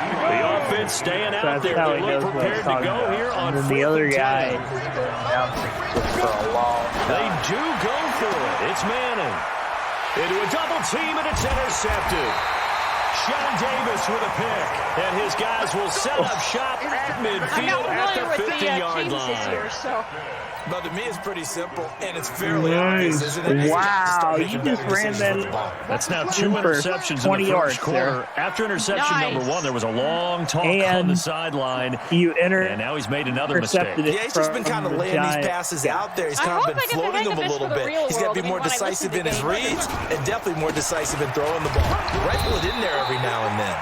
The offense staying out there. They look prepared to go here on 4th and then the other guy has been announcing this for a long time. They do go for it. It's Manning. Into a double team, and it's intercepted. Sean Davis with a pick, and his guys will set up shop at midfield at the 50-yard line. But to me, it's pretty simple, and it's fairly obvious, isn't it? Wow, you just ran that. That's now 2 interceptions in the first quarter. After interception number 1, there was a long talk on the sideline. And now he's made another mistake. Yeah, he's just been kind of laying these passes out there. He's kind of been floating them a little bit. He's got to be more decisive in his reads and definitely more decisive in throwing the ball. Rifle it in there every now and then.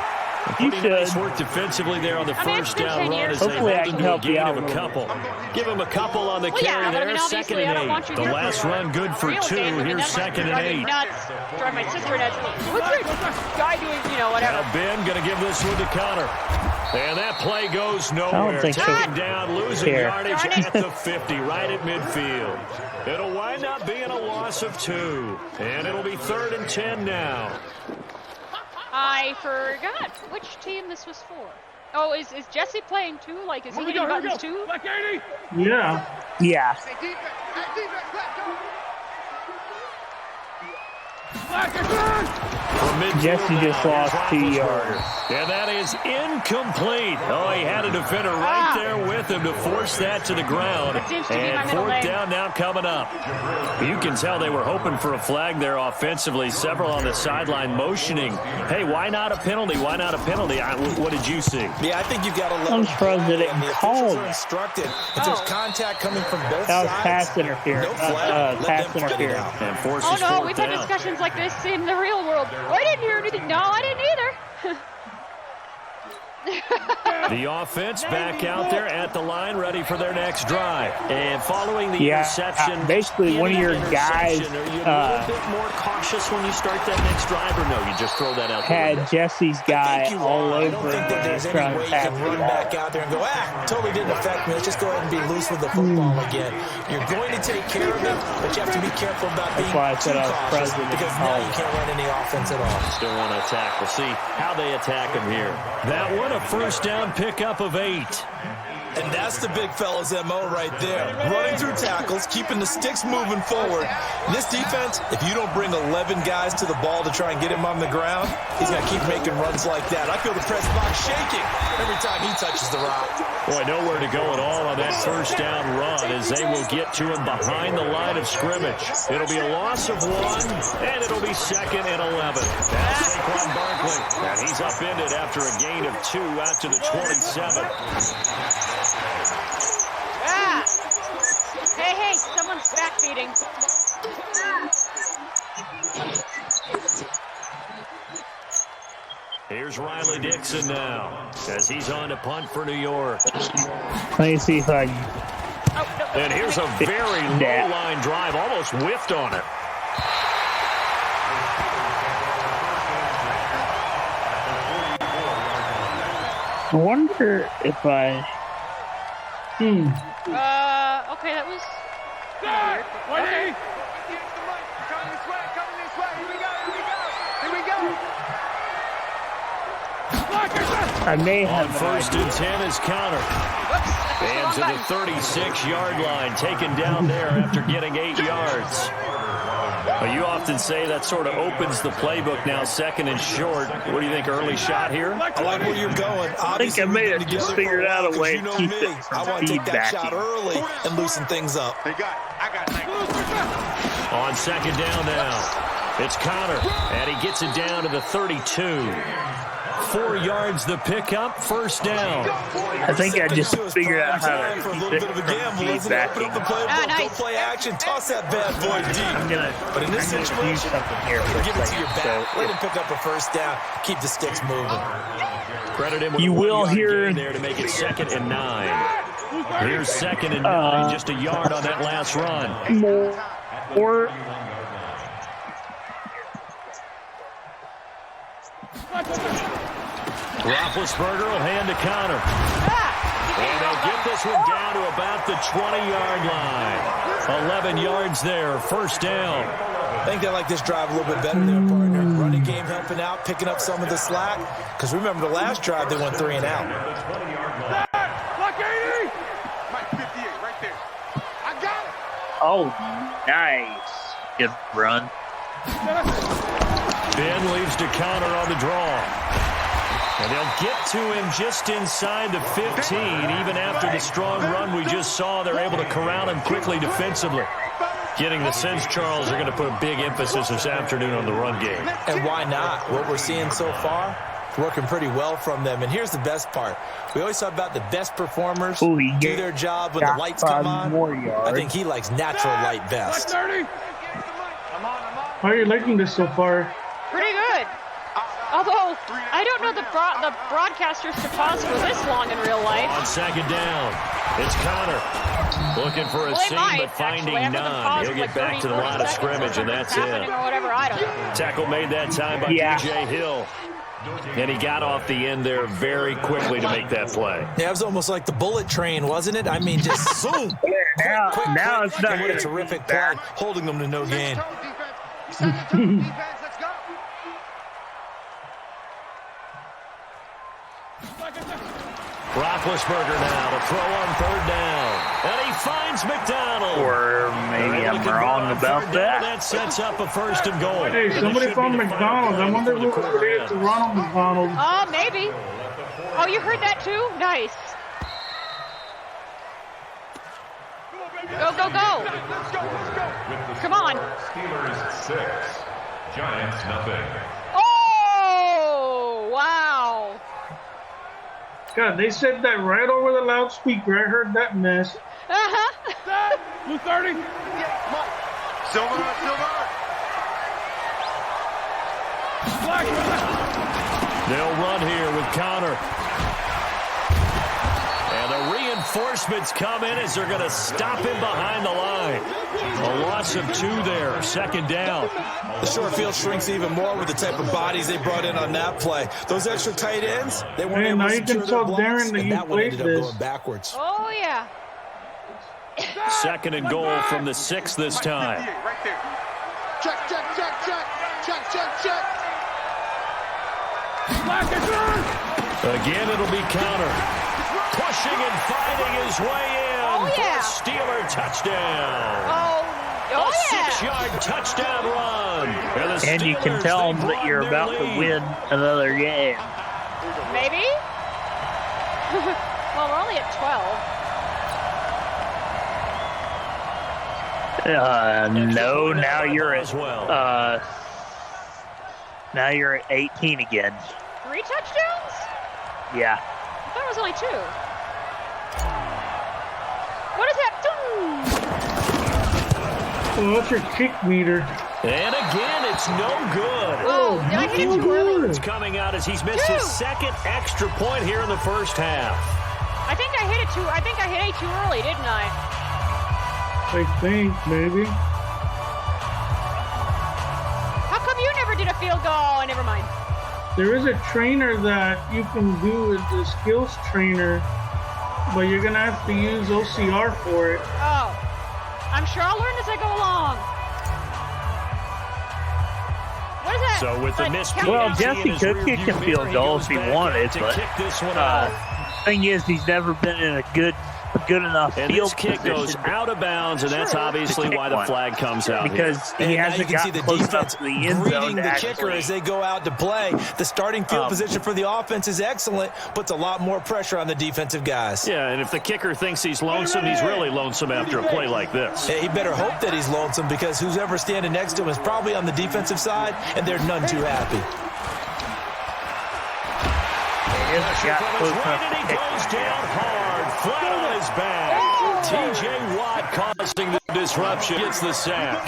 Pretty nice work defensively there on the first down run as they hold him to a gain of a couple. Give him a couple on the carry there, 2nd and 8. The last run good for 2. Here's 2nd and 8. Drive my sister nuts. Guy doing, whatever. Now Ben going to give this one to Connor. And that play goes nowhere. Taken down, losing yardage at the 50, right at midfield. It'll wind up being a loss of 2. And it'll be 3rd and 10 now. I forgot which team this was for. Oh, is Jesse playing too? Like, is he hitting buttons too? Yeah. Yeah. Jesse just lost 2 yards. And that is incomplete. Oh, he had a defender right there with him to force that to the ground. And 4th down now coming up. You can tell they were hoping for a flag there offensively. Several on the sideline motioning. Hey, why not a penalty? Why not a penalty? What did you see? Yeah, I think you've got to let I'm surprised that it called. Instructed. If there's contact coming from both that was sides, pass interference. pass interference. And forces 4th down. We've had discussions like this in the real world. Oh, I didn't hear anything. No, I didn't either. The offense back out there at the line, ready for their next drive. And following the interception, basically one of your guys are you a little bit more cautious when you start that next drive, or no? You just throw that out had the Jesse's guy all over. I don't think that there's any way you can run back out there and go, totally didn't affect me. Let's just go ahead and be loose with the football again. You're going to take care of it, but you have to be careful about being too cautious because now you can't run any offense at all. Still want to attack. We'll see how they attack him here. That one, a first down pickup of 8. And that's the big fella's MO right there. Running through tackles, keeping the sticks moving forward. This defense, if you don't bring 11 guys to the ball to try and get him on the ground, he's going to keep making runs like that. I feel the press box shaking every time he touches the rock. Boy, nowhere to go at all on that first down run as they will get to him behind the line of scrimmage. It'll be a loss of 1, and it'll be 2nd and 11. That's Saquon Barkley. And he's upended after a gain of 2 out to the 27. Hey, someone's backfeeding. Here's Riley Dixon now, as he's on to punt for New York. Let me see if I can. And here's a very low-line drive, almost whiffed on it. I wonder if I. Okay, that was weird. Okay. I may have. On first and 10 is counter. And to the 36-yard line, taken down there after getting 8 yards. Well, you often say that sort of opens the playbook now, second and short. What do you think, early shot here? I like where you're going. I think I may have just figured out a way to keep it I want to take that shot early and loosen things up. I got it. On second down now, it's Connor, and he gets it down to the 32. 4 yards the pickup, first down. I think I just figured out how to for a keep little it bit of a from gamble, isn't it? Open up the playbook, nice. go play action, toss that bad boy deep. But in this situation, do something here for a give it to second. your back. Let him pick up a first down. Keep the sticks moving. Credit him with You a will 1 yard hear- gain there to make it second and 9. Here's second and 9, just a yard on that last run. Or Roethlisberger will hand to Connor. And they'll get this one down to about the 20-yard line. 11 yards there, first down. I think they like this drive a little bit better there, partner. Running game helping out, picking up some of the slack. Because remember the last drive, they went 3 and out. Block 80! Mike 58, right there. I got it! oh, nice, good run. Ben leaves to Connor on the draw. And they'll get to him just inside the 15. Even after the strong run we just saw, they're able to corral him quickly defensively. Getting the sense, Charles, are going to put a big emphasis this afternoon on the run game. And why not? What we're seeing so far, working pretty well from them. And here's the best part. We always talk about the best performers do their job when the lights come on. I think he likes natural light best. How are you liking this so far? Pretty good. Although, I don't know the broadcasters to pause for this long in real life. On second down, it's Connor. Looking for a seam, but finding none. He'll get back to the line of scrimmage, and that's it. Or whatever, I don't know. Tackle made that time by DJ Hill. And he got off the end there very quickly to make that play. Yeah, it was almost like the bullet train, wasn't it? I mean, just zoom. Now it's not. And what a terrific play, holding them to no gain. Roethlisberger now to throw on third down. And he finds McDonald. Or maybe I'm wrong about that. That sets up a first and goal. Hey, somebody found McDonald's. I wonder who was related to Ronald McDonald. Maybe. Oh, you heard that too? Nice. Go, go, go. Come on. Steelers 6, Giants nothing. Oh, wow. God, they said that right over the loudspeaker. I heard that mess. Blue 30. Silver. They'll run here with Connor. And the reinforcements come in as they're going to stop him behind the line. A loss of 2 there, second down. The short field shrinks even more with the type of bodies they brought in on that play. Those extra tight ends, they weren't able to secure their blocks, and that one ended up going backwards. Oh, yeah. Second and goal from the 6 this time. Right there. Check. Again, it'll be Connor. Pushing and fighting his way in. Oh, yeah. For a Steeler touchdown. Oh, yeah. 6-yard touchdown run. And you can tell them that you're about to win another game. Maybe? Well, we're only at 12. No, now you're at now you're at 18 again. 3 touchdowns? Yeah. I thought it was only 2. What is that? Well, that's your kick meter. And again, it's no good. Oh, did I hit it too early? It's coming out as he's missed his second extra point here in the first half. I think I hit A too early, didn't I? I think, maybe. How come you never did a field goal? Oh, never mind. There is a trainer that you can do as the skills trainer, but you're going to have to use OCR for it. Oh. I'm sure I'll learn as I go along. What is that? So with the missed well, Jesse could kick a field goal if he wanted, but thing is, he's never been in a good enough and field this kick position goes out of bounds, and that's obviously why the flag comes out because he hasn't got close up to the end zone. The kicker as they go out to play. The starting field position for the offense is excellent, puts a lot more pressure on the defensive guys. Yeah, and if the kicker thinks he's lonesome, he's really lonesome after a play like this. Yeah, he better hope that he's lonesome because who's ever standing next to him is probably on the defensive side, and they're none too happy. He goes down hard, flat on his back. T.J. Watt causing the disruption. Gets the sack.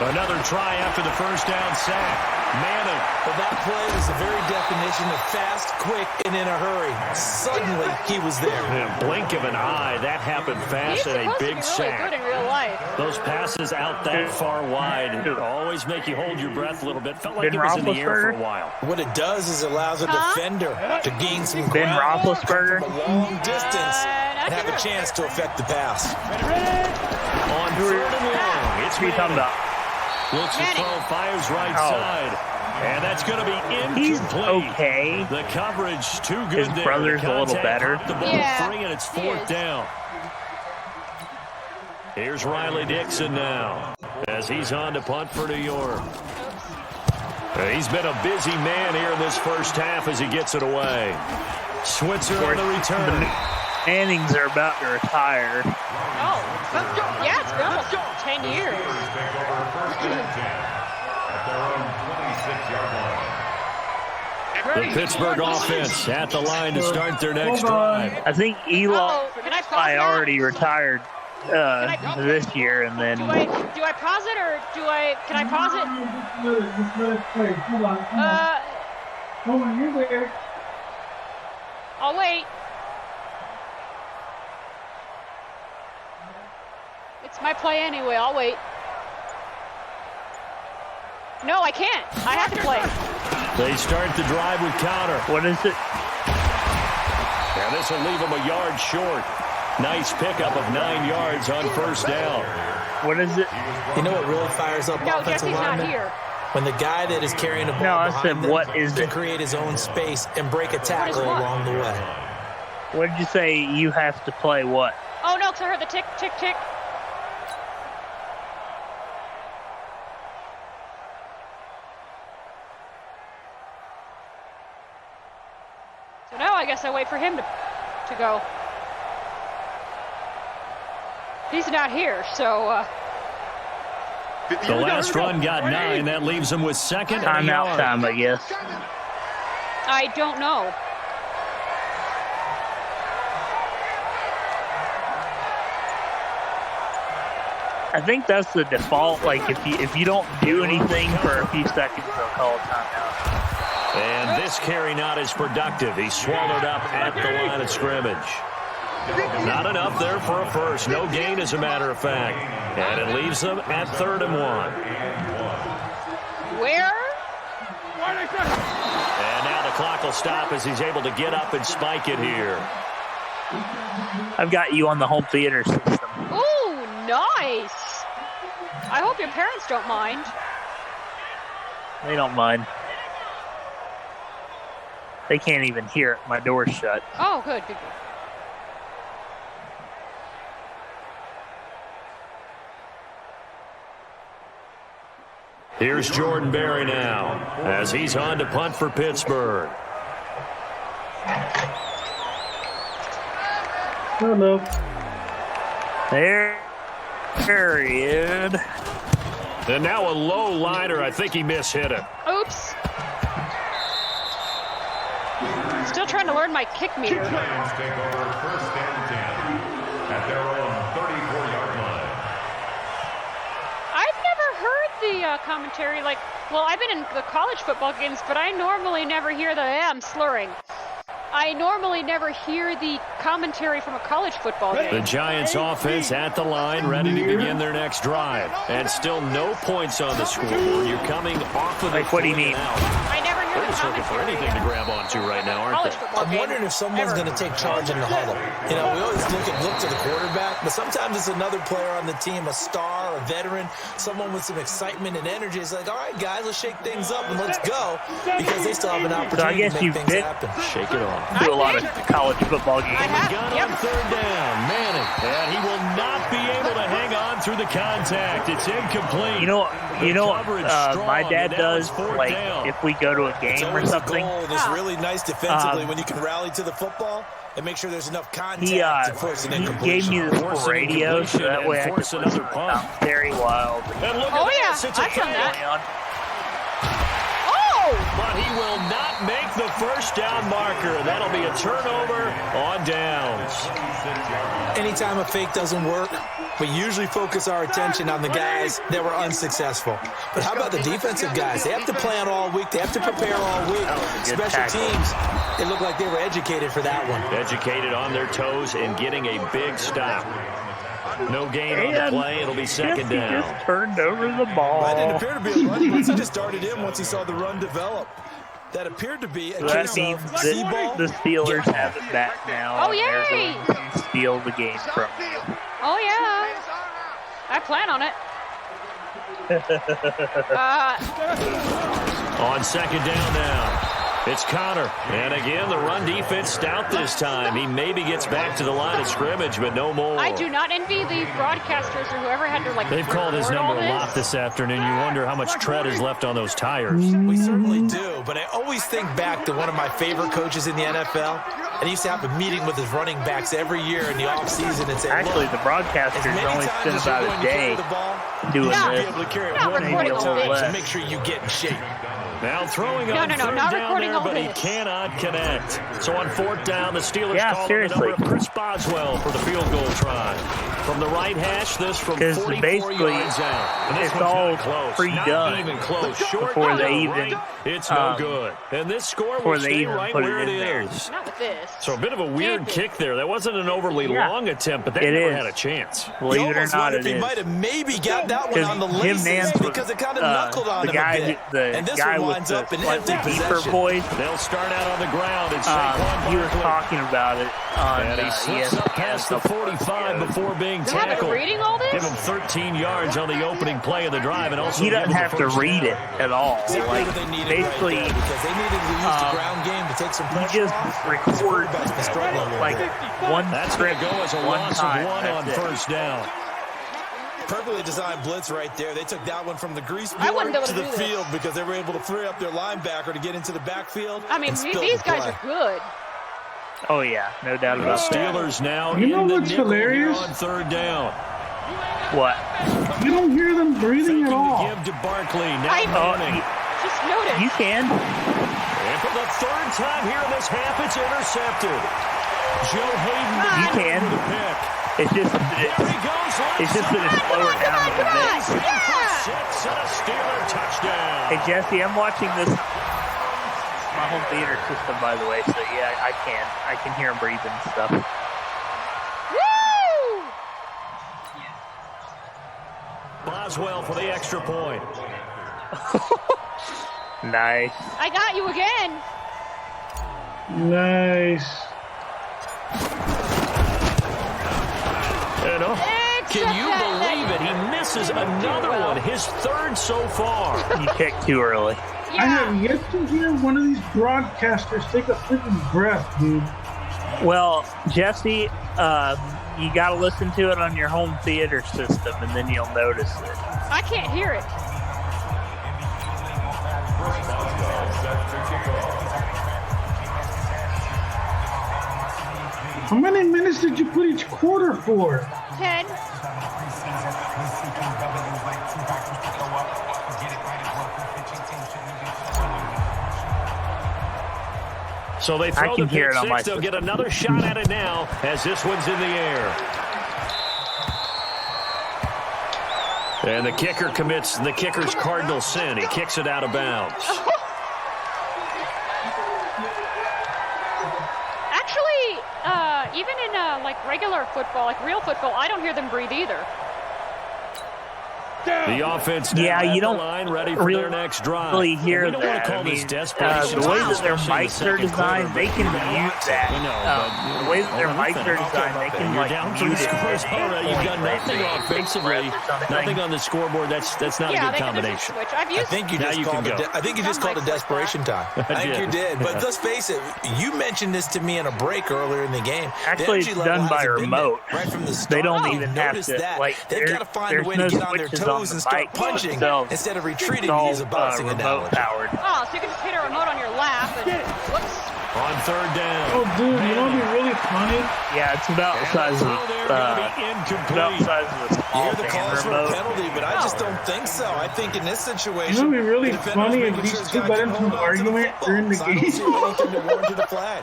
Another try after the first down sack. Manning. Well, that play was the very definition of fast, quick, and in a hurry. Suddenly, he was there. In a blink of an eye, that happened fast and a big sack. Really good in real life. Those passes out that far wide always make you hold your breath a little bit. Felt like it was in the air for a while. What it does is allows a defender to gain some Ben ground Roethlisberger from a long distance and have a chance to affect the pass. On third and long, it's talking about. Looks to throw, fires right side. And that's going to be incomplete. He's okay. The coverage too good. His there. brother's a little better. The ball free, and it's fourth down. Here's Riley Dixon now as he's on to punt for New York. He's been a busy man here in this first half as he gets it away. Switzer on the return. The Mannings are about to retire. Oh, yeah, it's been almost 10 years. The Pittsburgh offense at the line to start their next drive. I think Eli already retired this year, and then. Do I pause it or can I pause it? Just let it play. Hold on. Hold on, you're there. I'll wait. It's my play anyway. I'll wait. No, I can't. I have to play. They start the drive with counter. What is it? And this will leave them a yard short. Nice pickup of 9 yards on first down. What is it? You know what really fires up offensive linemen? Not here. When the guy that is carrying the ball behind them can create his own space and break a tackle along the way. What did you say? You have to play what? Oh, no, because I heard the tick, tick, tick. So now I guess I wait for him to go. He's not here, so... The last run got 9. That leaves him with second and a yard. Time, I guess. I don't know. I think that's the default. Like if you don't do anything for a few seconds, they'll call a timeout. And this carry not as productive. He's swallowed up at the line of scrimmage. Not enough there for a first. No gain, as a matter of fact. And it leaves them at 3rd and 1. Where? And now the clock will stop as he's able to get up and spike it here. I've got you on the home theater system. Ooh, nice. I hope your parents don't mind. They don't mind. They can't even hear it. My door's shut. Oh, good, good, good. Here's Jordan Berry now as he's on to punt for Pittsburgh. Hello. There he is. And now a low liner. I think he mishit it. Oops. Still trying to learn my kick meter. Lions take over 1st and 10 at their own 34-yard line. I've never heard the commentary. Like, well, I've been in the college football games, but I normally never hear I'm slurring. I normally never hear the commentary from a college football game. The Giants offense at the line, ready to begin their next drive. And still no points on the scoreboard. You're coming off of the what do you mean? I never hear They're just looking for anything to grab onto right now, aren't they? I'm wondering if someone's going to take charge in the huddle. You know, we always look to the quarterback, but sometimes it's another player on the team, a star, a veteran, someone with some excitement and energy. It's like, all right, guys, let's shake things up and let's go, because they still have an opportunity to make things happen. Shake it off. Do a lot of college football games. Got on third down, Manning, and he will not be able to hang on through the contact. It's incomplete. You know, my dad does, like, if we go to a game or something. It's really nice defensively when you can rally to the football and make sure there's enough contact to force an incompletion. He gave me this radio so that way I could listen to commentary while. Oh yeah, I've done that. But he will not make the first down marker. That'll be a turnover on downs. Anytime a fake doesn't work, we usually focus our attention on the guys that were unsuccessful. But how about the defensive guys? They have to plan all week. They have to prepare all week. Special teams, it looked like they were educated for that one. Educated on their toes and getting a big stop. No gain on the play. It'll be second down. He just turned over the ball. That didn't appear to be a run once he just started in once he saw the run develop. That appeared to be a case of C-ball. The Steelers have it back now. Oh, yay! And steal the game from you. Oh, yeah. I plan on it. On second down now. It's Connor. And again, the run defense stout this time. He maybe gets back to the line of scrimmage, but no more. I do not envy the broadcasters or whoever had to, like, they've called his number a lot this afternoon. You wonder how much tread is left on those tires. We certainly do, but I always think back to one of my favorite coaches in the NFL. And he used to have a meeting with his running backs every year in the offseason and say, actually, the broadcasters only spend about a day doing this. Be able to carry it one more time to make sure you get in shape. Now throwing on third down there, but he cannot connect. So on fourth down, the Steelers call the number of Chris Boswell for the field goal try. From the right hash, this from 44 yards out. And it's all pre-done. Not even close. Short before they even. It's no good. And this score will stay right where it is. Not with this. So a bit of a weird kick there. That wasn't an overly long attempt, but that never had a chance. Believe it or not, it is. He might have maybe got that one on the laces because it kind of knuckled on him a bit. The guy with the slightly deeper voice. They'll start out on the ground. He was talking about it on and he slips up past the 45 before being tackled. Reading all this? Give him 13 yards on the opening play of the drive, and also he doesn't have to read it at all. Like, basically, because they needed to use the ground game to take some pressure. He just records like one. That's going to go as a loss of one on first down. Perfectly designed blitz right there. They took that one from the grease board to the field because they were able to free up their linebacker to get into the backfield. I mean, these guys are good. Oh, yeah. No doubt about that. Steelers now you know in the what's hilarious? On third down. What? You don't hear them breathing at all. Give to Barkley. Now just noticed. You can. And for the third time here in this half, it's intercepted. Joe Hayden You can. with the pick. It's just that it's slower down a little bit. 6 and a Steeler touchdown. Hey, Jesse, I'm watching this. My home theater system, by the way, so yeah, I can hear him breathing and stuff. Woo! Boswell for the extra point. Nice. I got you again. Nice. Can you believe it? He misses another one, his third so far. You kicked too early. Yeah. I have yet to hear one of these broadcasters take a freaking breath, dude. Well, Jesse, you got to listen to it on your home theater system, and then you'll notice it. I can't hear it. How many minutes did you put each quarter for? 10. So they throw the pick six. They'll get another shot at it now as this one's in the air. And the kicker commits the kicker's cardinal sin. He kicks it out of bounds. Actually, even in like regular football, like real football, I don't hear them breathe either. The offense now you don't line ready for their next drive. Really hear we don't that. want to call this desperation. The way that their mics are designed, they can mute that. The way that their mics are designed, they can You're down mute three it. scores already. You've done nothing offensively, nothing on the scoreboard. That's not a good combination. I think you just called a desperation time. I think you did. But let's face it, you mentioned this to me in a break earlier in the game. Actually, it's done by remote. Right from the start. They don't even have to, they've got to find a way to get on their toes and start punching instead of retreating to use a boxing analogy. Oh, so you can just hit a remote on your lap and whoops. On third down. Oh, dude, you know what'd be really funny? Yeah, it's about the size of the small the calls for a penalty, but I just don't think so. I think in this situation, you know what'd be really funny if these two got into an argument during the game?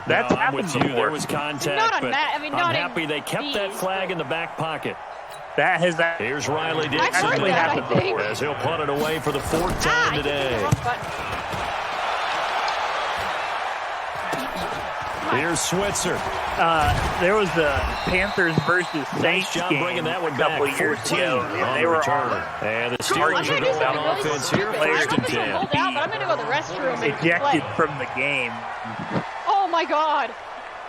That's I'm with you. There was contact, Not but I'm happy they kept that flag in the back pocket. That has Here's Riley Dixon. actually happened before. As he'll punt it away for the fourth time today. Here's Switzer. There was the Panthers versus Saints game a couple of years ago, and they were and the Steelers are going on offense here. First and 10. Hold out, but I'm going to go to the restroom and ejected play. from the game. Oh my God!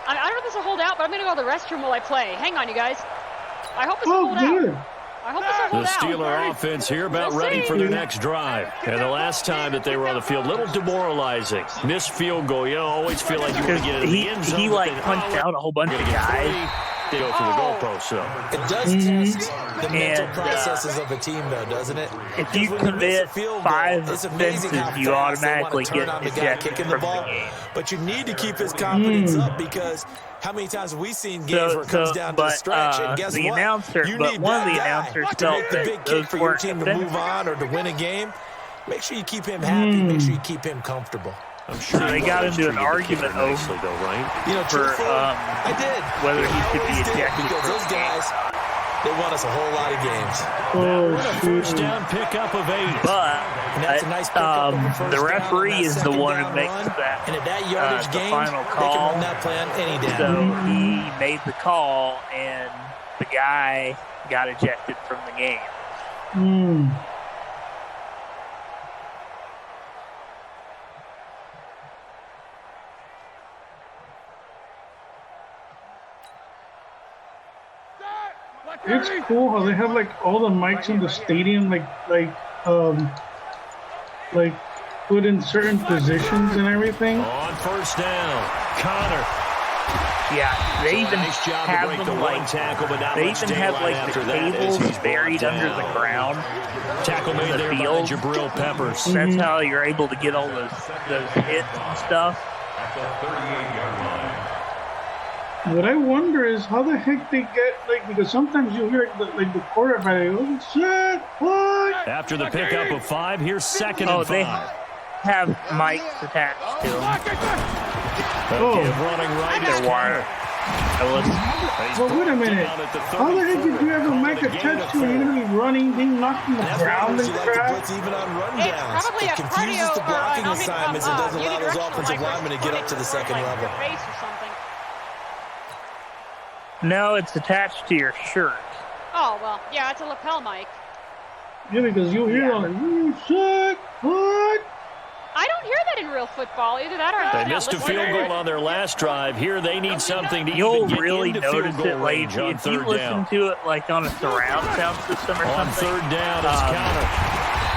I don't know if this will hold out, but I'm going to go to the restroom while I play. Hang on, you guys. I hope this will hold out. I hope this will hold The out. Steeler offense here about ready for their next drive. And the last time that they were on the field, a little demoralizing. Missed field goal. You always feel like you want to get it in the end zone. He punched out a whole bunch of guys. They go through the goalpost, so. It does test the mental processes of a team, though, doesn't it? If you commit 5 offenses, you automatically get ejected from the game. But you need to keep his confidence up because how many times have we seen games where it comes down to the stretch? And guess the what? announcer, You but need one of the that guy announcers to felt make the that big kick those for your weren't team to move on or to win a game. Make sure you keep him happy. Make sure you keep him comfortable. I'm sure so they got into an argument over though, right? You know, for I did. whether he should be ejected because those guys, they won us a whole lot of games. We're a first down pickup of 8. But that's a nice the referee is the one who makes that, and at that yardage game, final call. They can run that play on any down. So he made the call, and the guy got ejected from the game. It's cool how they have like all the mics in the stadium, like put in certain positions and everything. On first down, Connor. Yeah, they even have them like they even have like the cables buried under the ground. Tackle made there by Jabril Peppers. That's how you're able to get all those hits and stuff. At the 38-yard line. What I wonder is how the heck they get, like, because sometimes you hear the quarterback, oh shit, what? After the pickup of 5, here's second and 5. They have mics attached to them. Running right they're wire. Well, wait a minute. How the heck did you have a mic attached to it? You're going to be running, being knocked on the ground and crap? Even on run downs. It's probably it a confuses cardio the blocking or, assignments and doesn't allow those offensive linemen to get up to the second level. Face or something. No, it's attached to your shirt. Oh, well, yeah, it's a lapel mic. Yeah, because you hear like, you suck, what? I don't hear that in real football. Either that or they missed a field goal on their last drive. Here they need something to You'll even get really into notice field goal it range late. on If you third listen down. to it like on a surround sound system or On something. third down, it's Connor.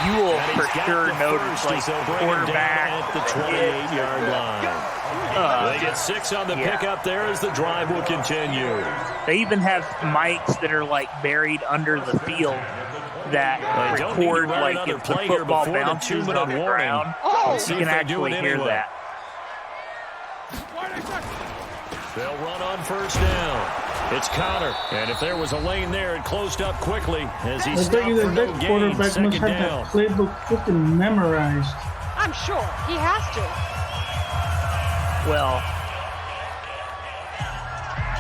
You will And for he's got sure the notice first like as they'll bring him quarterback down at the 28-yard line. They get 6 on the pickup there as the drive will continue. They even have mics that are like buried under the field that record like if the football bounces on the ground. You can actually hear that. They'll run on first down. It's Connor, and if there was a lane there, it closed up quickly as he stopped for no gain. Quarterback must Second have down. that playbook freaking memorized. I'm sure. He has to. Well,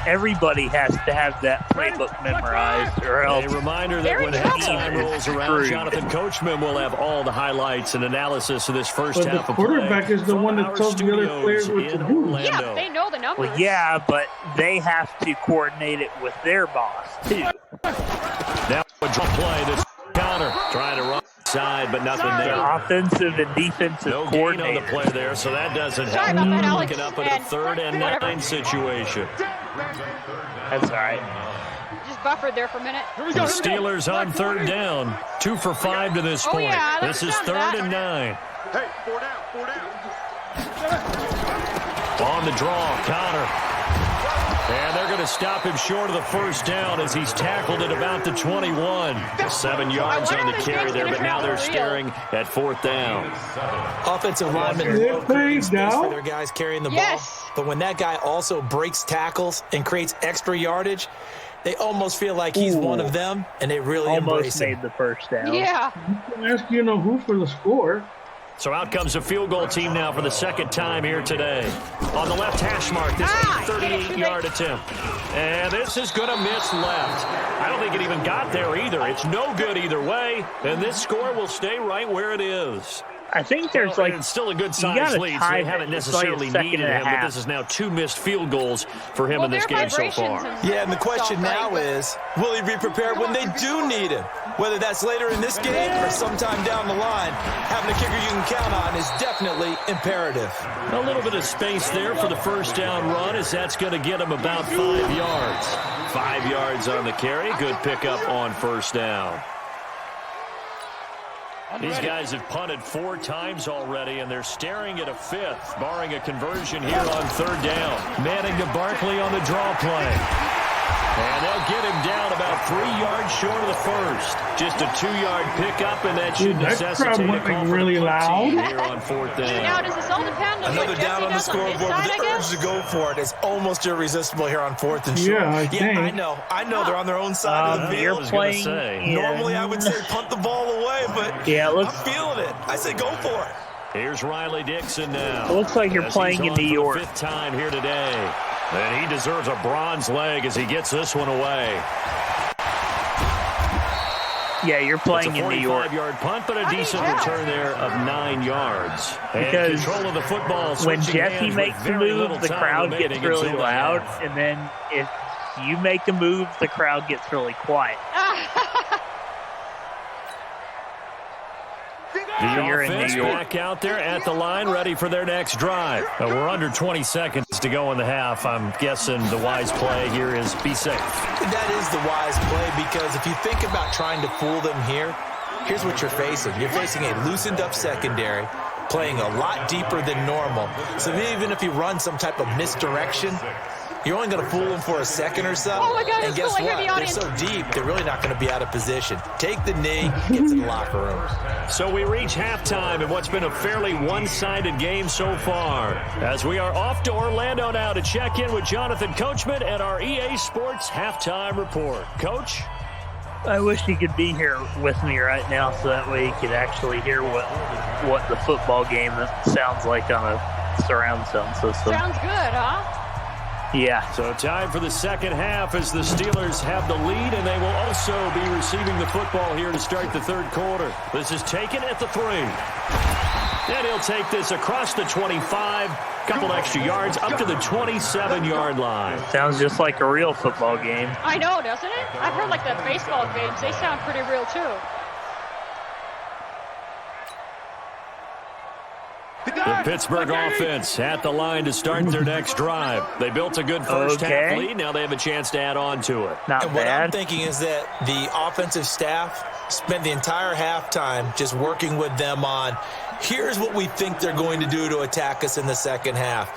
everybody has to have that playbook memorized, or else. A reminder that when halftime rolls around, Jonathan Coachman will have all the highlights and analysis of this first half of play. The quarterback is the one that tells the other players what to do. Yeah, they know the numbers. Well, yeah, but they have to coordinate it with their boss, too. Now a draw play, this counter, trying to run side, but nothing there. Offensive and defensive no gain on the play there, so that doesn't help. About that, Alex. Looking up at a 3rd and 9 situation. That's all right. Just buffered there for a minute. The Steelers on 3rd down. 2 for 5 to this point. Yeah, this is 3rd and 9. Hey, 4 down. On the draw, Connor. And they're going to stop him short of the first down as he's tackled at about the 21. 7 yards on the carry there, but now they're staring at 4th down. Offensive linemen love creating space for their guys carrying the ball. But when that guy also breaks tackles and creates extra yardage, they almost feel like he's one of them, and they really embrace him. Almost made the first down. Yeah. You can ask who for the score. So out comes a field goal team now for the 2nd time here today. On the left hash mark, this is a 38-yard attempt. And this is going to miss left. I don't think it even got there either. It's no good either way, and this score will stay right where it is. I think there's it's still a good size lead, so they haven't necessarily needed him, but this is now 2 missed field goals for him in this game so far. Yeah, and the question now is, will he be prepared when they do need him? Whether that's later in this game or sometime down the line, having a kicker you can count on is definitely imperative. A little bit of space there for the first down run, as that's going to get him about 5 yards. 5 yards on the carry. Good pickup on first down. These guys have punted 4 times already, and they're staring at a 5th, barring a conversion here on 3rd down. Manning to Barkley on the draw play. And they'll get him down about 3 yards short of the first. Just a 2-yard pickup, and that should necessitate a call for really loud here on 4th down. Now, does this all depend on another down on the scoreboard with the urge to go for it is almost irresistible here on 4th and short. Yeah, I think. I know they're on their own side of the field. Normally I would say punt the ball away, but I'm feeling it. I say go for it. Here's Riley Dixon now. It looks like you're playing in New York. 5th time here today. And he deserves a bronze leg as he gets this one away. Yeah, you're playing in New York. It's a 45-yard punt, but a decent return there of 9 yards. Because control of the football. When Jesse makes a move, the crowd gets really loud. And then if you make a move, the crowd gets really quiet. The offense back out there at the line, ready for their next drive. We're under 20 seconds to go in the half. I'm guessing the wise play here is be safe. That is the wise play, because if you think about trying to fool them here, here's what you're facing. You're facing a loosened up secondary, playing a lot deeper than normal. So even if you run some type of misdirection, you're only going to fool them for a second or so. Oh my God, and guess what? They're so deep, they're really not going to be out of position. Take the knee, get to the locker room. So we reach halftime in what's been a fairly one-sided game so far, as we are off to Orlando now to check in with Jonathan Coachman and our EA Sports Halftime Report. Coach? I wish he could be here with me right now so that way he could actually hear what the football game sounds like on a surround sound system. Sounds good, huh? Yeah. So time for the second half as the Steelers have the lead, and they will also be receiving the football here to start the 3rd quarter. This is taken at the 3. And he'll take this across the 25, couple extra yards, up to the 27-yard line. Sounds just like a real football game. I know, doesn't it? I've heard like the baseball games. They sound pretty real, too. The Pittsburgh offense at the line to start their next drive. They built a good first half lead. Now they have a chance to add on to it. Not and bad. What I'm thinking is that the offensive staff spent the entire halftime just working with them on, here's what we think they're going to do to attack us in the second half.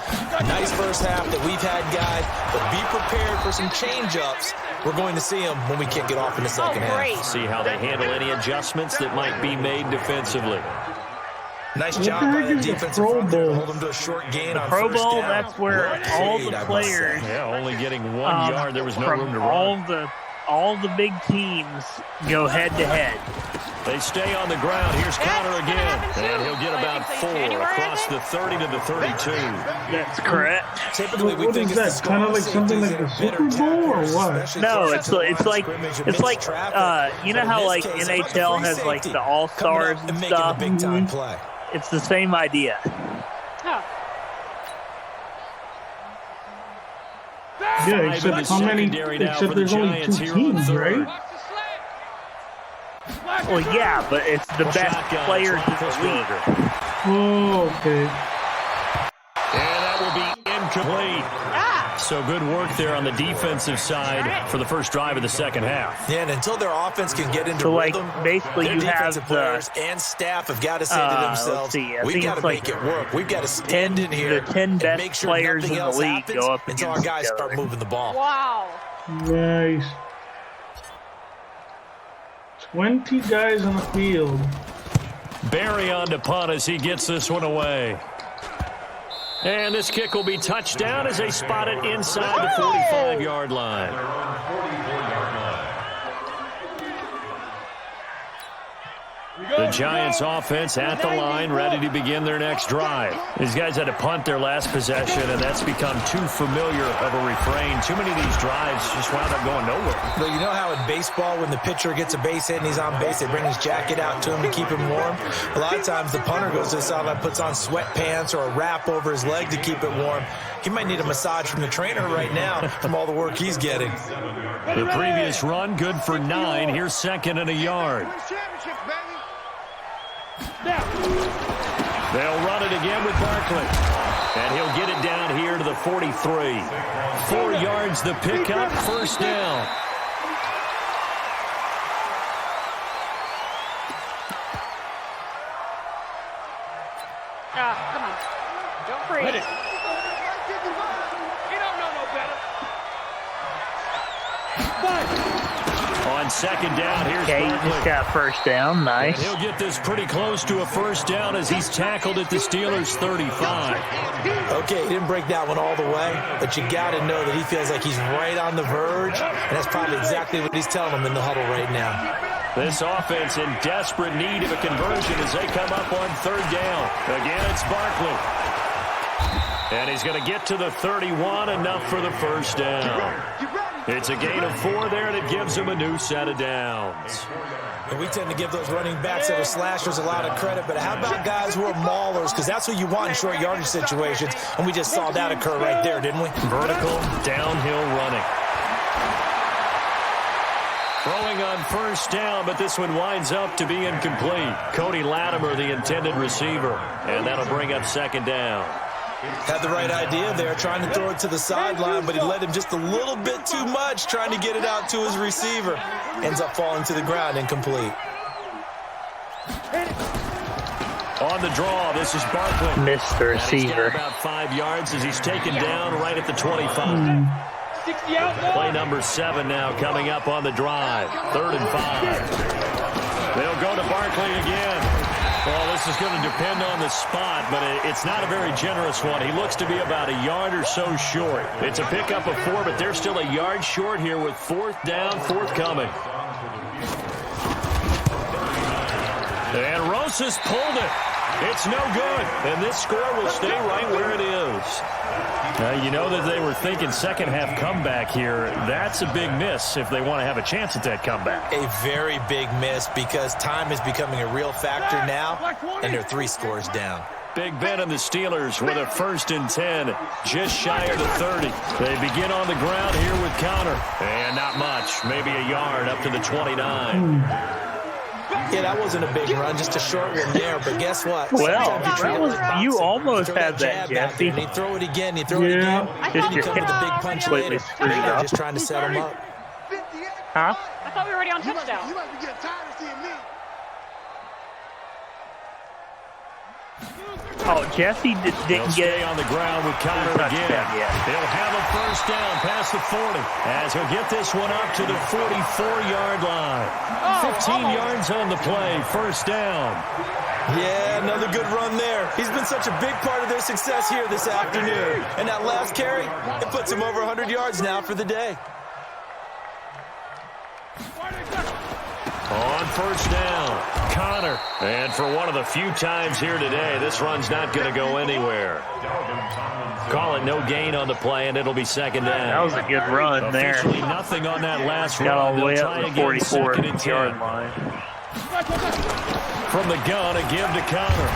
Nice first half that we've had, guys, but be prepared for some change-ups. We're going to see them when we can't get off in the second half. See how they handle any adjustments that might be made defensively. Nice job by the defensive front there to hold them to a short gain on Pro first Bowl, down. that's where all the players... Yeah, only getting 1 yard. There was no room to run. All the big teams go head-to-head. They stay on the ground. Here's Connor again. And he'll get about 4 across the 30 to the 32. That's correct. Typically, we What think is it's that? Kind of like something like the Super Bowl or what? No, it's like you know how like NHL has like the All-Stars and stuff. Big time play. It's the same idea. Oh. Yeah, except how many? Except there's only 2 teams, right? Well, yeah, but it's the best players in the league. Oh, okay. And that will be incomplete. So good work there on the defensive side for the first drive of the second half. Yeah, and until their offense can get into rhythm, basically their you have defensive players and staff have got to say to themselves, we've got to make it work. We've got to stand in here the 10 and best make sure players nothing in the else league happens go up until our guys start moving the ball. Wow. Nice. 20 guys on the field. Barry on to punt as he gets this one away. And this kick will be touchdown as they spot it inside the 45-yard line. The Giants offense at the line, ready to begin their next drive. These guys had to punt their last possession, and that's become too familiar of a refrain. Too many of these drives just wound up going nowhere. But you know how in baseball, when the pitcher gets a base hit and he's on base, they bring his jacket out to him to keep him warm? A lot of times the punter goes to the sideline, puts on sweatpants or a wrap over his leg to keep it warm. He might need a massage from the trainer right now from all the work he's getting. The previous run, good for 9. Here's second and a yard. They'll run it again with Barkley. And he'll get it down here to the 43. 4 yards the pickup, first down. Come on. Don't freeze. He don't know no better. On second down, here's Okay, Barkley. he's got first down. Nice. And he'll get this pretty close to a first down as he's tackled at the Steelers' 35. Okay, he didn't break that one all the way, but you got to know that he feels like he's right on the verge, and that's probably exactly what he's telling them in the huddle right now. This offense in desperate need of a conversion as they come up on third down. Again, it's Barkley. And he's going to get to the 31, enough for the first down. It's a gain of 4 there, and it gives him a new set of downs. And we tend to give those running backs that are slashers a lot of credit, but how about guys who are maulers? Because that's what you want in short yardage situations, and we just saw that occur right there, didn't we? Vertical, downhill running. Throwing on first down, but this one winds up to be incomplete. Cody Latimer, the intended receiver, and that'll bring up second down. Had the right idea there, trying to throw it to the sideline, but he led him just a little bit too much, trying to get it out to his receiver. Ends up falling to the ground, incomplete. On the draw, this is Barkley. Missed the receiver. About 5 yards as he's taken down right at the 25. Play number 7 now coming up on the drive. 3rd and 5. They'll go to Barkley again. Well, this is going to depend on the spot, but it's not a very generous one. He looks to be about a yard or so short. It's a pickup of 4, but they're still a yard short here with 4th down forthcoming. And Rosas pulled it. It's no good, and this score will stay right where it is. Now, you know that they were thinking second-half comeback here. That's a big miss if they want to have a chance at that comeback. A very big miss because time is becoming a real factor now, and they're 3 scores down. Big Ben and the Steelers with a 1st and 10, just shy of the 30. They begin on the ground here with Connor. And not much, maybe a yard up to the 29. Yeah, that wasn't a big run, just a short one there. But guess what? Well, you almost had that, Jesse. And you throw it again, you throw it again. Just You come with a big punch later. They're just trying to set them up. Huh? I thought we were already on touchdown. You might be getting tired of seeing me. Oh, Jesse didn't get on the ground with Connor again. He'll have a first down past the 40 as he'll get this one up to the 44-yard line. 15 yards on the play, first down. Yeah, another good run there. He's been such a big part of their success here this afternoon. And that last carry, it puts him over 100 yards now for the day. On first down, Connor. And for one of the few times here today, this run's not going to go anywhere. Call it no gain on the play, and it'll be second down. That was a good run there. Officially nothing on that last run. Got all the way They'll up try to the again, 44-yard line. From the gun, a give to Connor.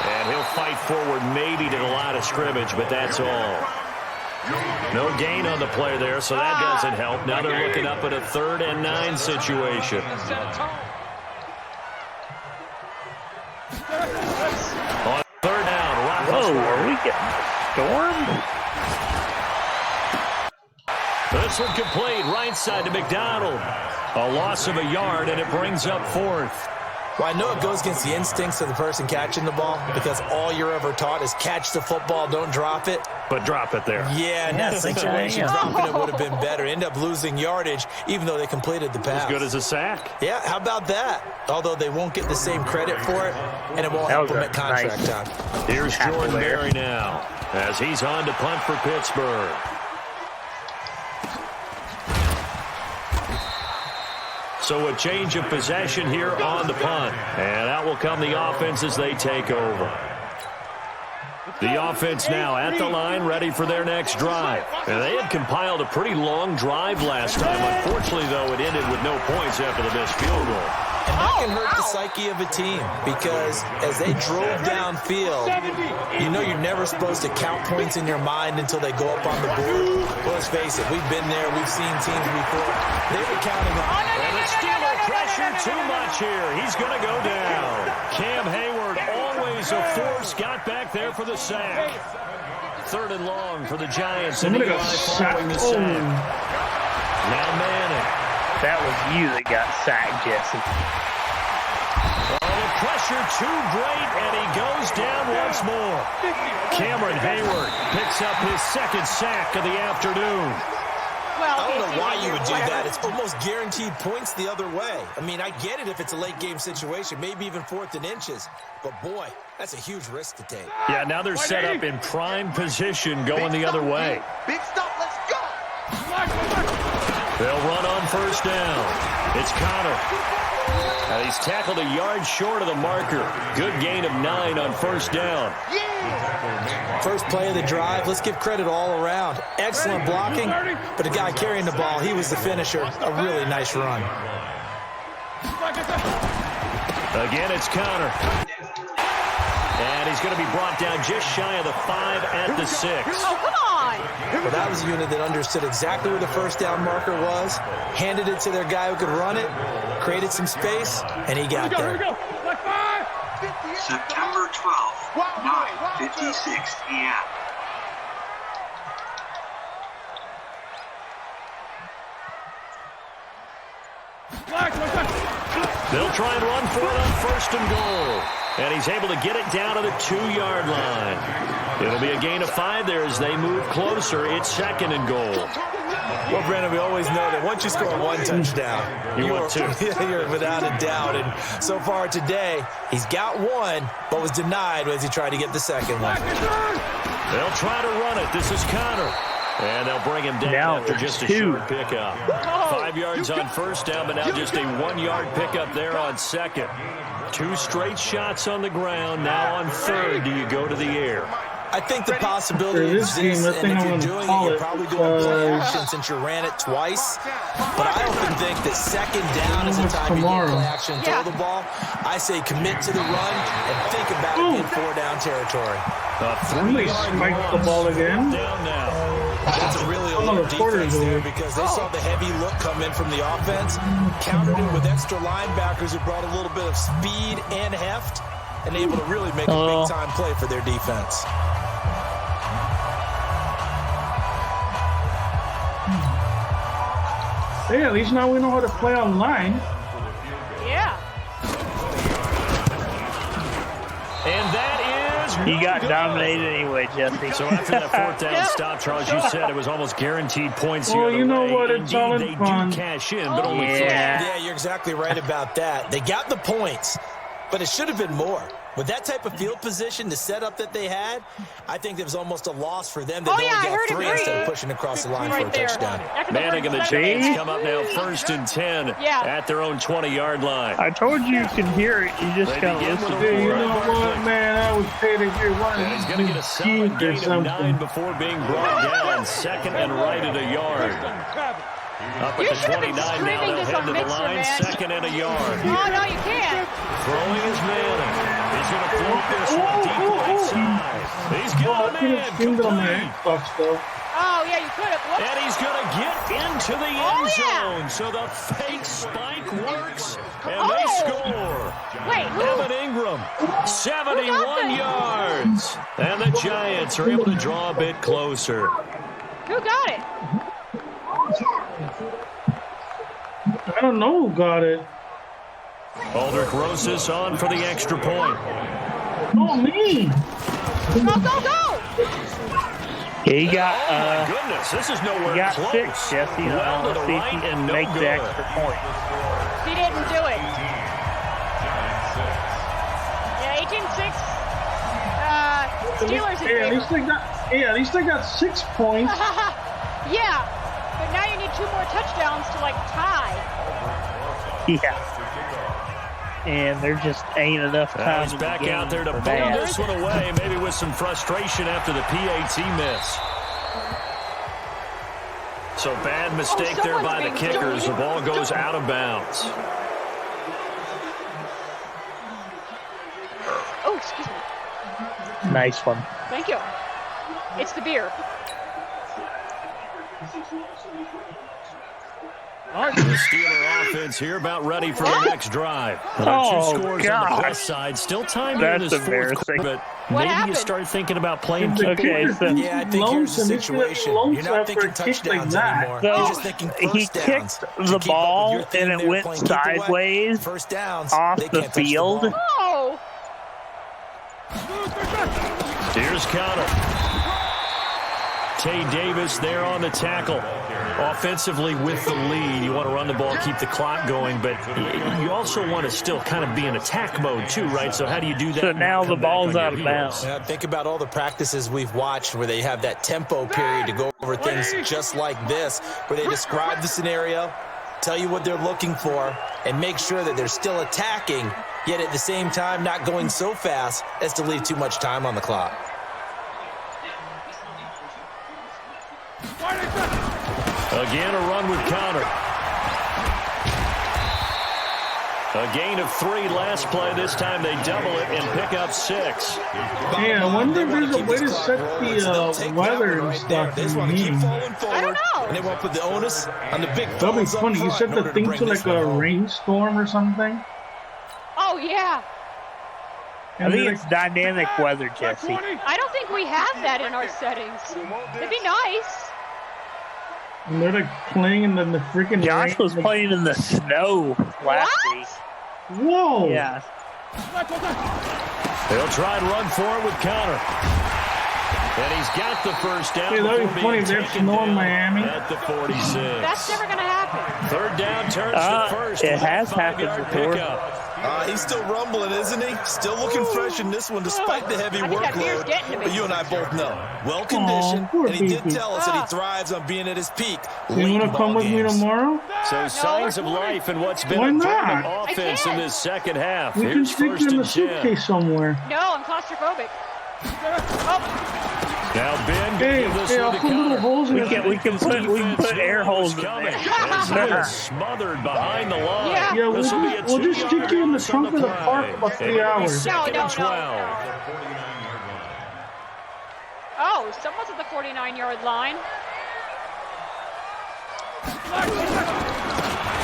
And he'll fight forward maybe to the line of scrimmage, but that's all. No gain on the play there, so that doesn't help. Now they're looking up at a 3rd and 9 situation. On 3rd down, whoa, are we getting stormed? This one complete, right side to McDonald. A loss of a yard, and it brings up 4th. Well, I know it goes against the instincts of the person catching the ball because all you're ever taught is catch the football, don't drop it. But drop it there. Yeah, in that situation, dropping it would have been better. End up losing yardage, even though they completed the pass. As good as a sack. Yeah, how about that? Although they won't get the same credit for it, and it won't help them at contract time. Here's Jordan Berry now, as he's on to punt for Pittsburgh. So a change of possession here on the punt. And out will come the offense as they take over. The offense now at the line, ready for their next drive. And they had compiled a pretty long drive last time. Unfortunately, though, it ended with no points after the missed field goal. And that can hurt the psyche of a team because as they drove downfield, you know you're never supposed to count points in your mind until they go up on the board. Well, let's face it, we've been there. We've seen teams before. They were counting them. And the Steelers pressure too much here. He's going to go down. Cam Hayward, always a force, got back there for the sack. 3rd and long for the Giants. And Eli following the sack. Now Manning. That was you that got sacked, Jesse. Oh, the pressure too great, and he goes down once more. Cameron Hayward picks up his 2nd sack of the afternoon. I don't know why you would do that. It's almost guaranteed points the other way. I mean, I get it if it's a late game situation, maybe even 4th and inches. But, boy, that's a huge risk to take. Yeah, now they're set up in prime position going the other way. Big stop, let's go! They'll run on first down. It's Connor. And he's tackled a yard short of the marker. Good gain of 9 on first down. First play of the drive. Let's give credit all around. Excellent blocking, but the guy carrying the ball, he was the finisher. A really nice run. Again, it's Connor. And he's going to be brought down just shy of the 5 at the 6. Oh, come on! Well, that was a unit that understood exactly where the first down marker was, handed it to their guy who could run it, created some space, and he got there. September 12th, 9:56 p.m. They'll try and run for it on 1st and goal. And he's able to get it down to the 2-yard line. It'll be a gain of 5 there as they move closer. It's 2nd and goal. Well, Brandon, we always know that once you score 1 touchdown, you want 2. You're without a doubt. And so far today, he's got 1, but was denied as he tried to get the 2nd one. They'll try to run it. This is Connor. And they'll bring him down after just a short pickup. 5 yards on first down, but now just a 1-yard pickup there on 2nd. 2 straight shots on the ground. Now on 3rd, do you go to the air? I think the possibility exists, and if you're doing it, you're probably doing play action since you ran it twice. But I often think that 2nd down is the time you get play action and throw the ball. I say commit to the run and think about it in 4-down territory. Somebody spiked the ball again. Down now. That's a really alert defense there because they saw the heavy look come in from the offense, countered it with extra linebackers who brought a little bit of speed and heft, and able to really make a big-time play for their defense. Hey, at least now we know how to play online. Yeah. And that is... He got dominated anyway, Jesse. So after that 4th down stop, Charles, you said it was almost guaranteed points here. Well, you know what? It's all in they fun. do cash in, but only 4. Yeah, you're exactly right about that. They got the points, but it should have been more. With that type of field position, the setup that they had, I think it was almost a loss for them. They Oh, yeah, I only heard got 3 him instead of pushing across the line right for a there. touchdown. Manning and the Giants come up now 1st and 10 Yeah. at their own 20-yard line. I told you can hear it. You just They gotta begin listen. with a Hey, you four. know what, man? I was paid to hear one And he's of going to get a these solid kids or gain of 9 something. before being brought down. 2nd and right at a yard. Up at You the should have been 29 now. screaming They'll this head on to the Mixer, line. man. 2nd and a yard. Oh, no, you can't. Throwing his Manning. He's going to float this one deep right side. He's Oh, got I a could man have screamed it on my complete. Xbox, though. Oh, yeah, you could have. Whoops. And he's going to get into the Oh, end yeah. zone. So the fake spike works, and Oh. they score. Wait, who? Evan Ingram, 71 yards. And the Giants are able to draw a bit closer. Who got it? I don't know who got it. Aldrich Rosas on for the extra point. Oh, me. Go, go, go! He got, Oh, my goodness, this is nowhere he got close. 6, Jesse. Well to Let's the see if right he and no makes the good. extra point. He didn't do it. Yeah, 18-6. Steelers in Hey, at favor. least I got 6 points. Yeah, but now you need 2 more touchdowns to, like, tie. Yeah. And there just ain't enough time. He's in the back game out there to for pull that. this one away, maybe with some frustration after the PAT miss. So bad mistake there by the kickers. The ball goes out of bounds. Oh, excuse me. Nice one. Thank you. It's the beer. The Steeler offense here about ready for the next drive. Oh, 2 scores on the gosh. plus side. Still time That's in this fourth embarrassing. quarter, but What maybe happened? you start thinking about playing The keep. Okay, so Yeah, I think here's the Lonesome. He's situation. lonesome You're not after thinking a kick like touchdowns that. anymore. So, You're just thinking he first downs. kicked To the keep up ball, with your thing and it there went playing keep away. sideways First downs, off they the can't touch field. ball. Oh! Here's Connor. Tay Davis there on the tackle. Offensively with the lead, you want to run the ball, keep the clock going, but you also want to still kind of be in attack mode too, right? So how do you do that? So and now come the back ball's on out your of heels? bounds. Yeah, think about all the practices we've watched where they have that tempo period to go over things just like this, where they describe the scenario, tell you what they're looking for, and make sure that they're still attacking, yet at the same time not going so fast as to leave too much time on the clock. Again, a run with Connor. A gain of 3 last play. This time they double it and pick up 6. Hey, I wonder if there's a way to set the weather and stuff They in just the want to keep game. falling forward, I don't know. and they want to put the onus on the big That'd be fellas up funny. You front set in the order thing bring to this like one a home. rainstorm or something. Oh, yeah. I And think they're it's dynamic weather, Jesse. I don't think we have that in our settings. It'd be nice. and they're like playing in the freaking Josh rain. was playing in the snow last week. Whoa! Yeah. They'll try and run for it with Connor. And he's got the first down. Hey, that'd be before funny being if there's taken snow in down Miami. At the 46. That's never going to happen. 3rd down turns to first. It with a has happened 5-yard before. pickup. He's still rumbling, isn't he? Still looking fresh in this one despite the heavy I think that beer's workload. getting to me. But you and I both know. Well-conditioned, poor and he did baby. tell us that he thrives on being at his peak. You late wanna in come ball with me games. tomorrow? So signs of life in what's been Why a not? dominant offense in can't. this second half. We can Here's stick first you in the and 10. suitcase somewhere. No, I'm claustrophobic. Oh, Now Ben Hey, gonna give this hey, one I'll to put little Connor. holes in We it. can put air holes in Coming. there. As he is smothered behind the line. Yeah. Yeah, This will be a we'll just 2-yard stick you in the loss on trunk of the play. park for about 3 And it'll be hours. second No, and no, 12. oh, someone's at the 49-yard line.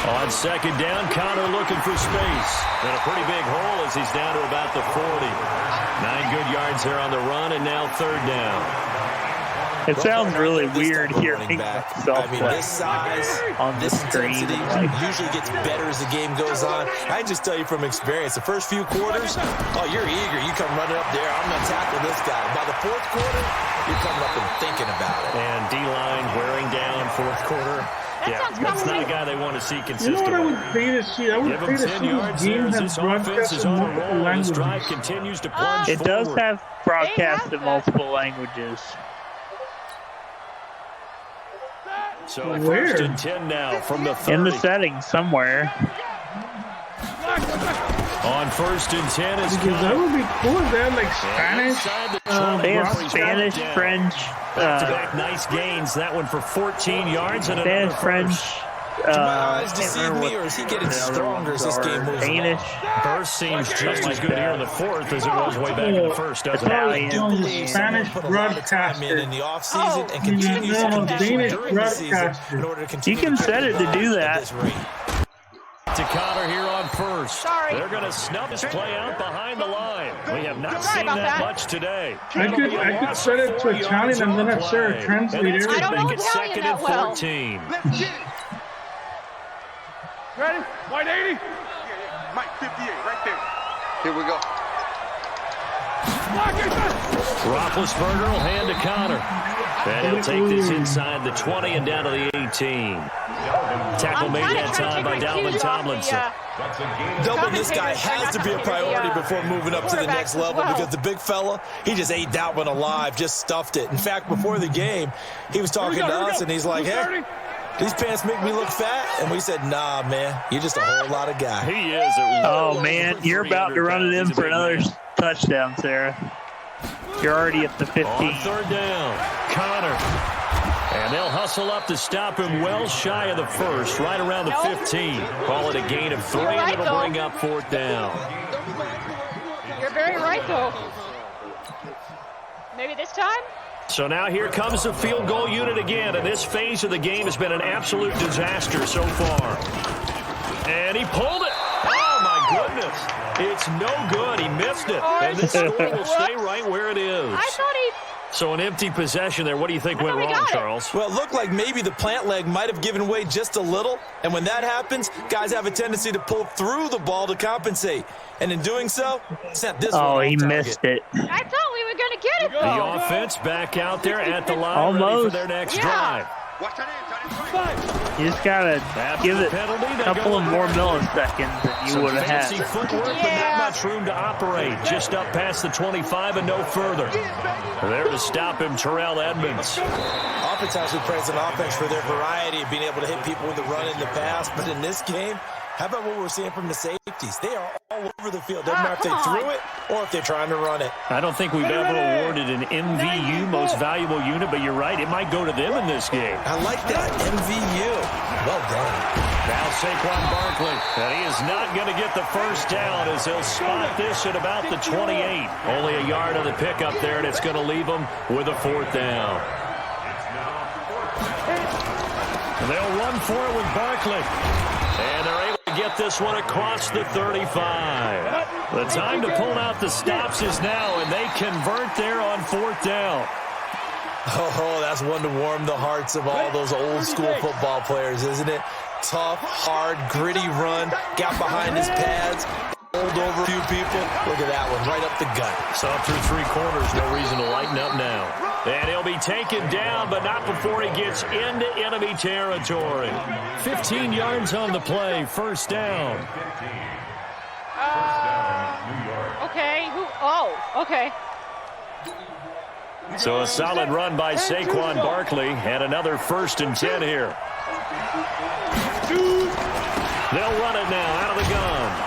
On 2nd down, Connor looking for space. And a pretty big hole as he's down to about the 40. 9 good yards there on the run, and now 3rd down. It sounds really This weird type of hearing running back. myself I mean, play this size, on the this screen. intensity usually gets better as the game goes on. I can just tell you from experience, the first few quarters, oh, you're eager. You come running up there. I'm going to tackle this guy. By the 4th quarter, you're coming up and thinking about it. And D-line wearing down 4th quarter. sounds that's not a promising. guy they want to see You know consistently. what I would pay to see? I would Give pay him to 10 see yards this there game as has this offense broadcast is in on a multiple roll. This drive languages. continues to plunge It does forward. have broadcast have in that. multiple languages. So Where? 1st and 10 now from the 30. In the settings somewhere. On 1st and 10 is Because that would be cool if they had like Spanish. Spanish. They have broadcast. Spanish, French, Back-to-back nice gains. That one for 14 yards and another Spanish, French. first. Do my eyes deceive me, or is he getting stronger as this game moves Danish. Burst seems just as good here in the 4th as it was way back in the 1st, doesn't it? Italian. I do believe Spanish someone put a lot of time in the offseason and continues to condition Danish during the season broadcaster. in order to continue You can to set it to do at that. this rate. To Connor here on 1st. Sorry. They're going to snub this play out behind the line. We have not Sorry seen about that that. much today. I could set it to Italian and then I'd start a translator. I don't know Make it Italian 2nd that and well. 14. Let's get it. Ready? White 80? Yeah, Mike 58, right there. Here we go. Roethlisberger will hand to Connor. And he'll take this inside the 20 and down to the 18. Tackle made that time by Dalvin Tomlinson. Doubling this guy has to be a priority before moving up to the next level because the big fella, he just ate that one alive, just stuffed it. In fact, before the game, he was talking to us and he's like, hey, these pants make me look fat. And we said, nah, man, you're just a whole lot of guy. He is. Oh, man, you're about to run it in for another touchdown, Sarah. You're already at the 15. On 3rd down, Connor. And they'll hustle up to stop him well shy of the 1st, right around the 15. Call it a gain of 3, You're right, and it'll though. bring up 4th down. You're very right, though. Maybe this time? So now here comes the field goal unit again, and this phase of the game has been an absolute disaster so far. And he pulled it. Oh, my goodness. It's no good. He missed it. And this score will stay right where it is. I thought he... So an empty possession there. What do you think went thought we wrong, got it. Charles? Well, it looked like maybe the plant leg might have given way just a little. And when that happens, guys have a tendency to pull through the ball to compensate. And in doing so, sent this one Oh, off he target. missed it. I thought we were going to get it, though. The offense back out there at the line ready for Almost. their next Yeah. drive. Watch that end, right. You just got to give it Penalty, a they couple go of more milliseconds than you Some would have fancy had. footwork, but not Yeah. much room to operate. Just up past the 25 and no further. There to stop him, Terrell Edmonds. Oftentimes we praise an offense for their variety of being able to hit people with the run in the pass. But in this game, how about what we're seeing from the safeties? They are all over the field. Doesn't matter if they threw it or if they're trying to run it. I don't think we've ever awarded an MVU, most valuable unit, but you're right, it might go to them in this game. I like that. MVU. Well done. Now Saquon Barkley, and he is not going to get the first down as they'll spot this at about the 28. Only a yard on the pickup there, and it's going to leave them with a 4th down. And they'll run for it with Barkley. And they're able to get this one across the 35. The time to pull out the stops is now, and they convert there on 4th down. Oh, that's one to warm the hearts of all those old school football players, isn't it? Tough, hard, gritty run. Got behind his pads. Pulled over a few people. Look at that one, right up the gut. So up through 3 quarters, no reason to lighten up now. And he'll be taken down, but not before he gets into enemy territory. 15 yards on the play, 1st down. Okay. Oh, okay. So a solid run by Saquon Barkley, and another 1st and 10 here. They'll run it now out of the gun.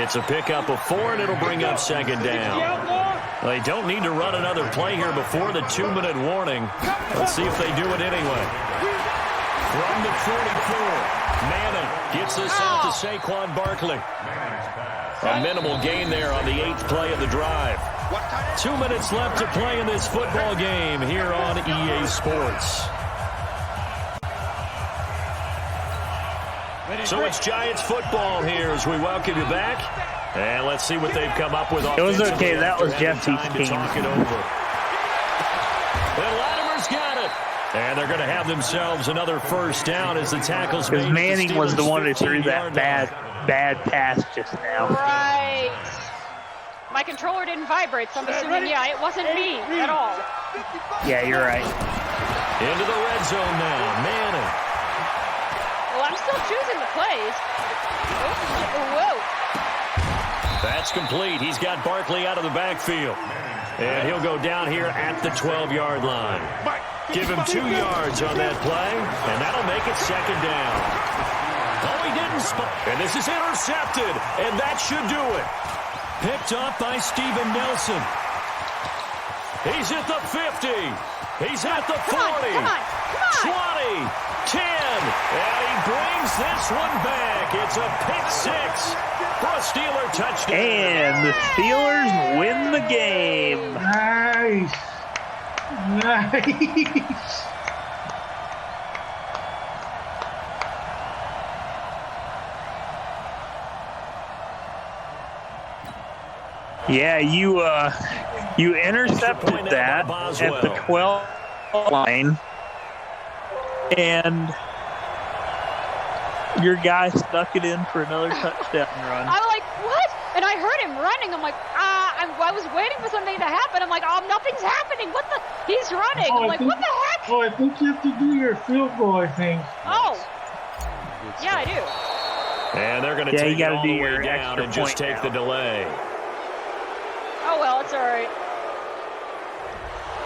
It's a pickup of 4, and it'll bring up 2nd down. They don't need to run another play here before the 2-minute warning. Let's see if they do it anyway. From the 44, Manning gets this out to Saquon Barkley. A minimal gain there on the 8th play of the drive. 2 minutes left to play in this football game here on EA Sports. So it's Giants football here as we welcome you back. And let's see what they've come up with. It was okay. That was Jesse's team. Talk it over. And Latimer's got it. And they're going to have themselves another 1st down as the tackles made. Because Manning was the one who threw that bad pass just now. Right. My controller didn't vibrate, so I'm assuming, yeah, it wasn't me at all. Yeah, you're right. Into the red zone now. Manning. Well, I'm still choosing the plays. Whoa. That's complete. He's got Barkley out of the backfield. And he'll go down here at the 12-yard line. Give him 2 yards on that play, and that'll make it second down. Oh, he didn't spot. And this is intercepted, and that should do it. Picked up by Steven Nelson. He's at the 50. He's at the 40. Come on. 20, 10, and he brings this one back. It's a pick 6 for a Steeler touchdown. And the Steelers win the game. Nice. Yeah, you intercepted that at the 12 line, and your guy stuck it in for another touchdown run. I'm like, what? And I heard him running. I'm like, I was waiting for something to happen. I'm like, oh, nothing's happening. What the? He's running. I'm like, what the heck? Oh, I think you have to do your field goal, I think. Oh. Yeah, I do. And they're going to take it all the way down and just take the delay. Oh, well, it's all right.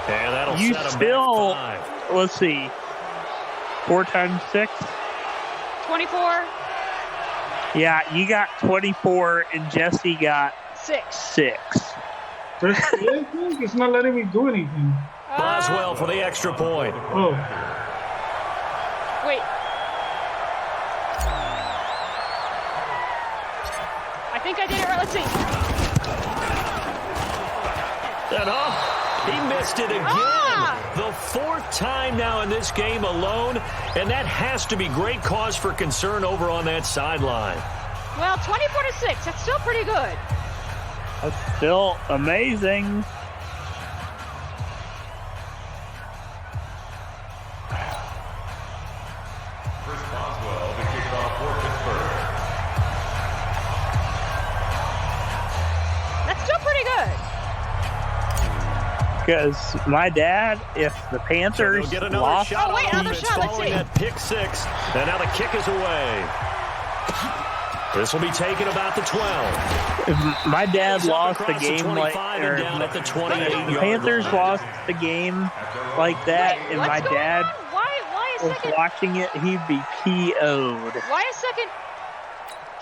And that'll you set still, back 5. Let's see, 4 times 6? 24. Yeah, you got 24, and Jesse got 6. It's not letting me do anything. Boswell for the extra point. Oh. Wait. I think I did it right. Let's see. And he missed it again. The 4th time now in this game alone, and that has to be great cause for concern over on that sideline. Well, 24-6. That's still pretty good. That's still amazing. Chris Boswell, the kickoff for Pittsburgh. That's still pretty good. Because my dad, if the Panthers get another lost, shot another shot. Let's see. That pick 6, and now the kick is away. This will be taken about the 12. if my dad lost the game like, or down at the 28 the Panthers lost the game like that, Wait, and what's my going dad on? Why a was second? watching it, he'd be PO'd. Why a second?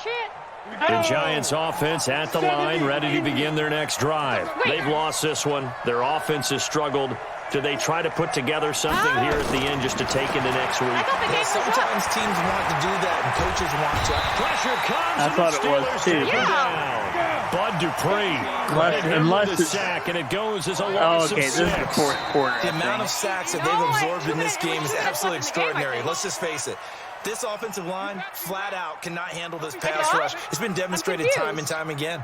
Shit. The Giants offense at the line, ready to begin their next drive. They've lost this one. Their offense has struggled. Do they try to put together something here at the end just to take into next week? Sometimes teams want to do that and coaches want to. Pressure comes. I thought it was too. Bud Dupree. Unless the it's sack, and it goes as a loss of 6. This is the 4th quarter. The amount of sacks that they've absorbed in this game is absolutely extraordinary. Let's just face it. This offensive line, flat out, cannot handle this pass rush. It's been demonstrated time and time again.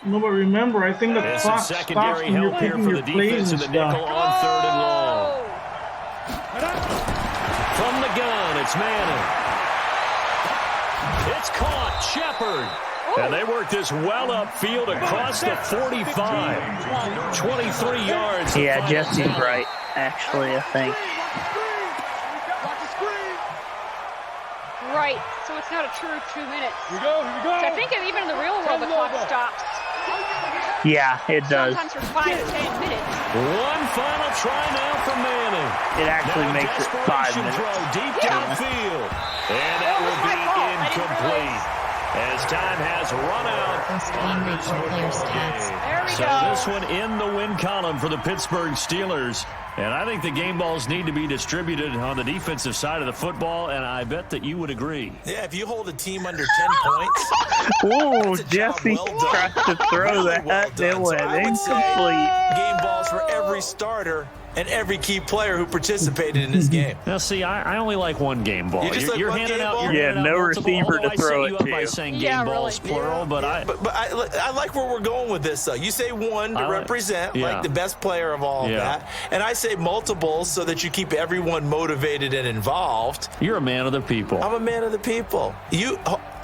No, but remember, I think the clock stops when you're picking your plays and stuff. On 3rd and long. From the gun, it's Manning. It's caught. Shepard. And they work this well upfield across the 45. 23 yards. Yeah, Jesse's right, actually, I think. Right, so it's not a true 2 minutes. Here we go. So I think even in the real world, the clock stops. Yeah, it does. Sometimes for 5 to 10 minutes. One final try now from Manning. It actually makes it 5 minutes. Throw deep downfield. And that will be incomplete. As time has run out. Post-game replay player stats. There we So go. this one in the win column for the Pittsburgh Steelers. And I think the game balls need to be distributed on the defensive side of the football, and I bet that you would agree. Yeah, if you hold a team under 10 points. Ooh, Jesse tried to throw that. It went incomplete. Game balls for every starter and every key player who participated in this game. Now, see, I only like one game ball. You're handing out. No receiver to throw it by to. saying game balls plural, but I like where we're going with this. Though you say one to represent like the best player of all of that, and I say multiples so that you keep everyone motivated and involved. You're a man of the people. I'm a man of the people.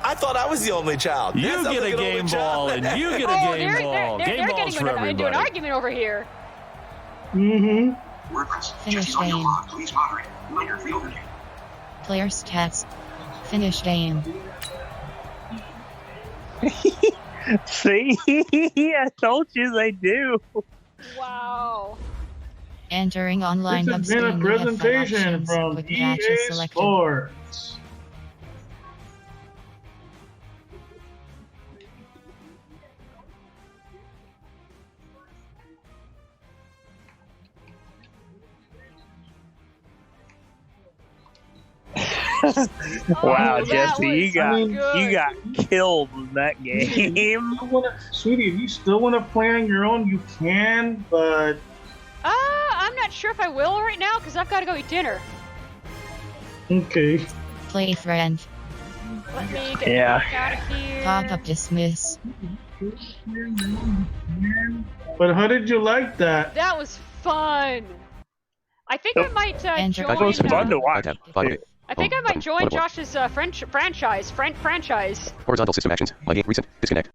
I thought I was the only child. You get a game ball, and you get a game ball. They're getting into an argument over here. Word press. Finish Judges on your game. log. Please moderate. Reminder for the overview. Player stats. Finish game. See? I told you they do. Wow. Entering online This has been a hub screen, we have five presentation options. from Quick EA matches selected. Sports. Wow, that Jesse, was you got good. you got killed in that game. Sweetie, if you still want to play on your own, you can, but I'm not sure if I will right now because I've got to go eat dinner. okay. Play friend. Let me get back out of here. Pop up dismiss. But how did you like that? That was fun. I think I might join. That was fun to watch. I think I might join Josh's franchise. Horizontal system actions. Like recent. Disconnect.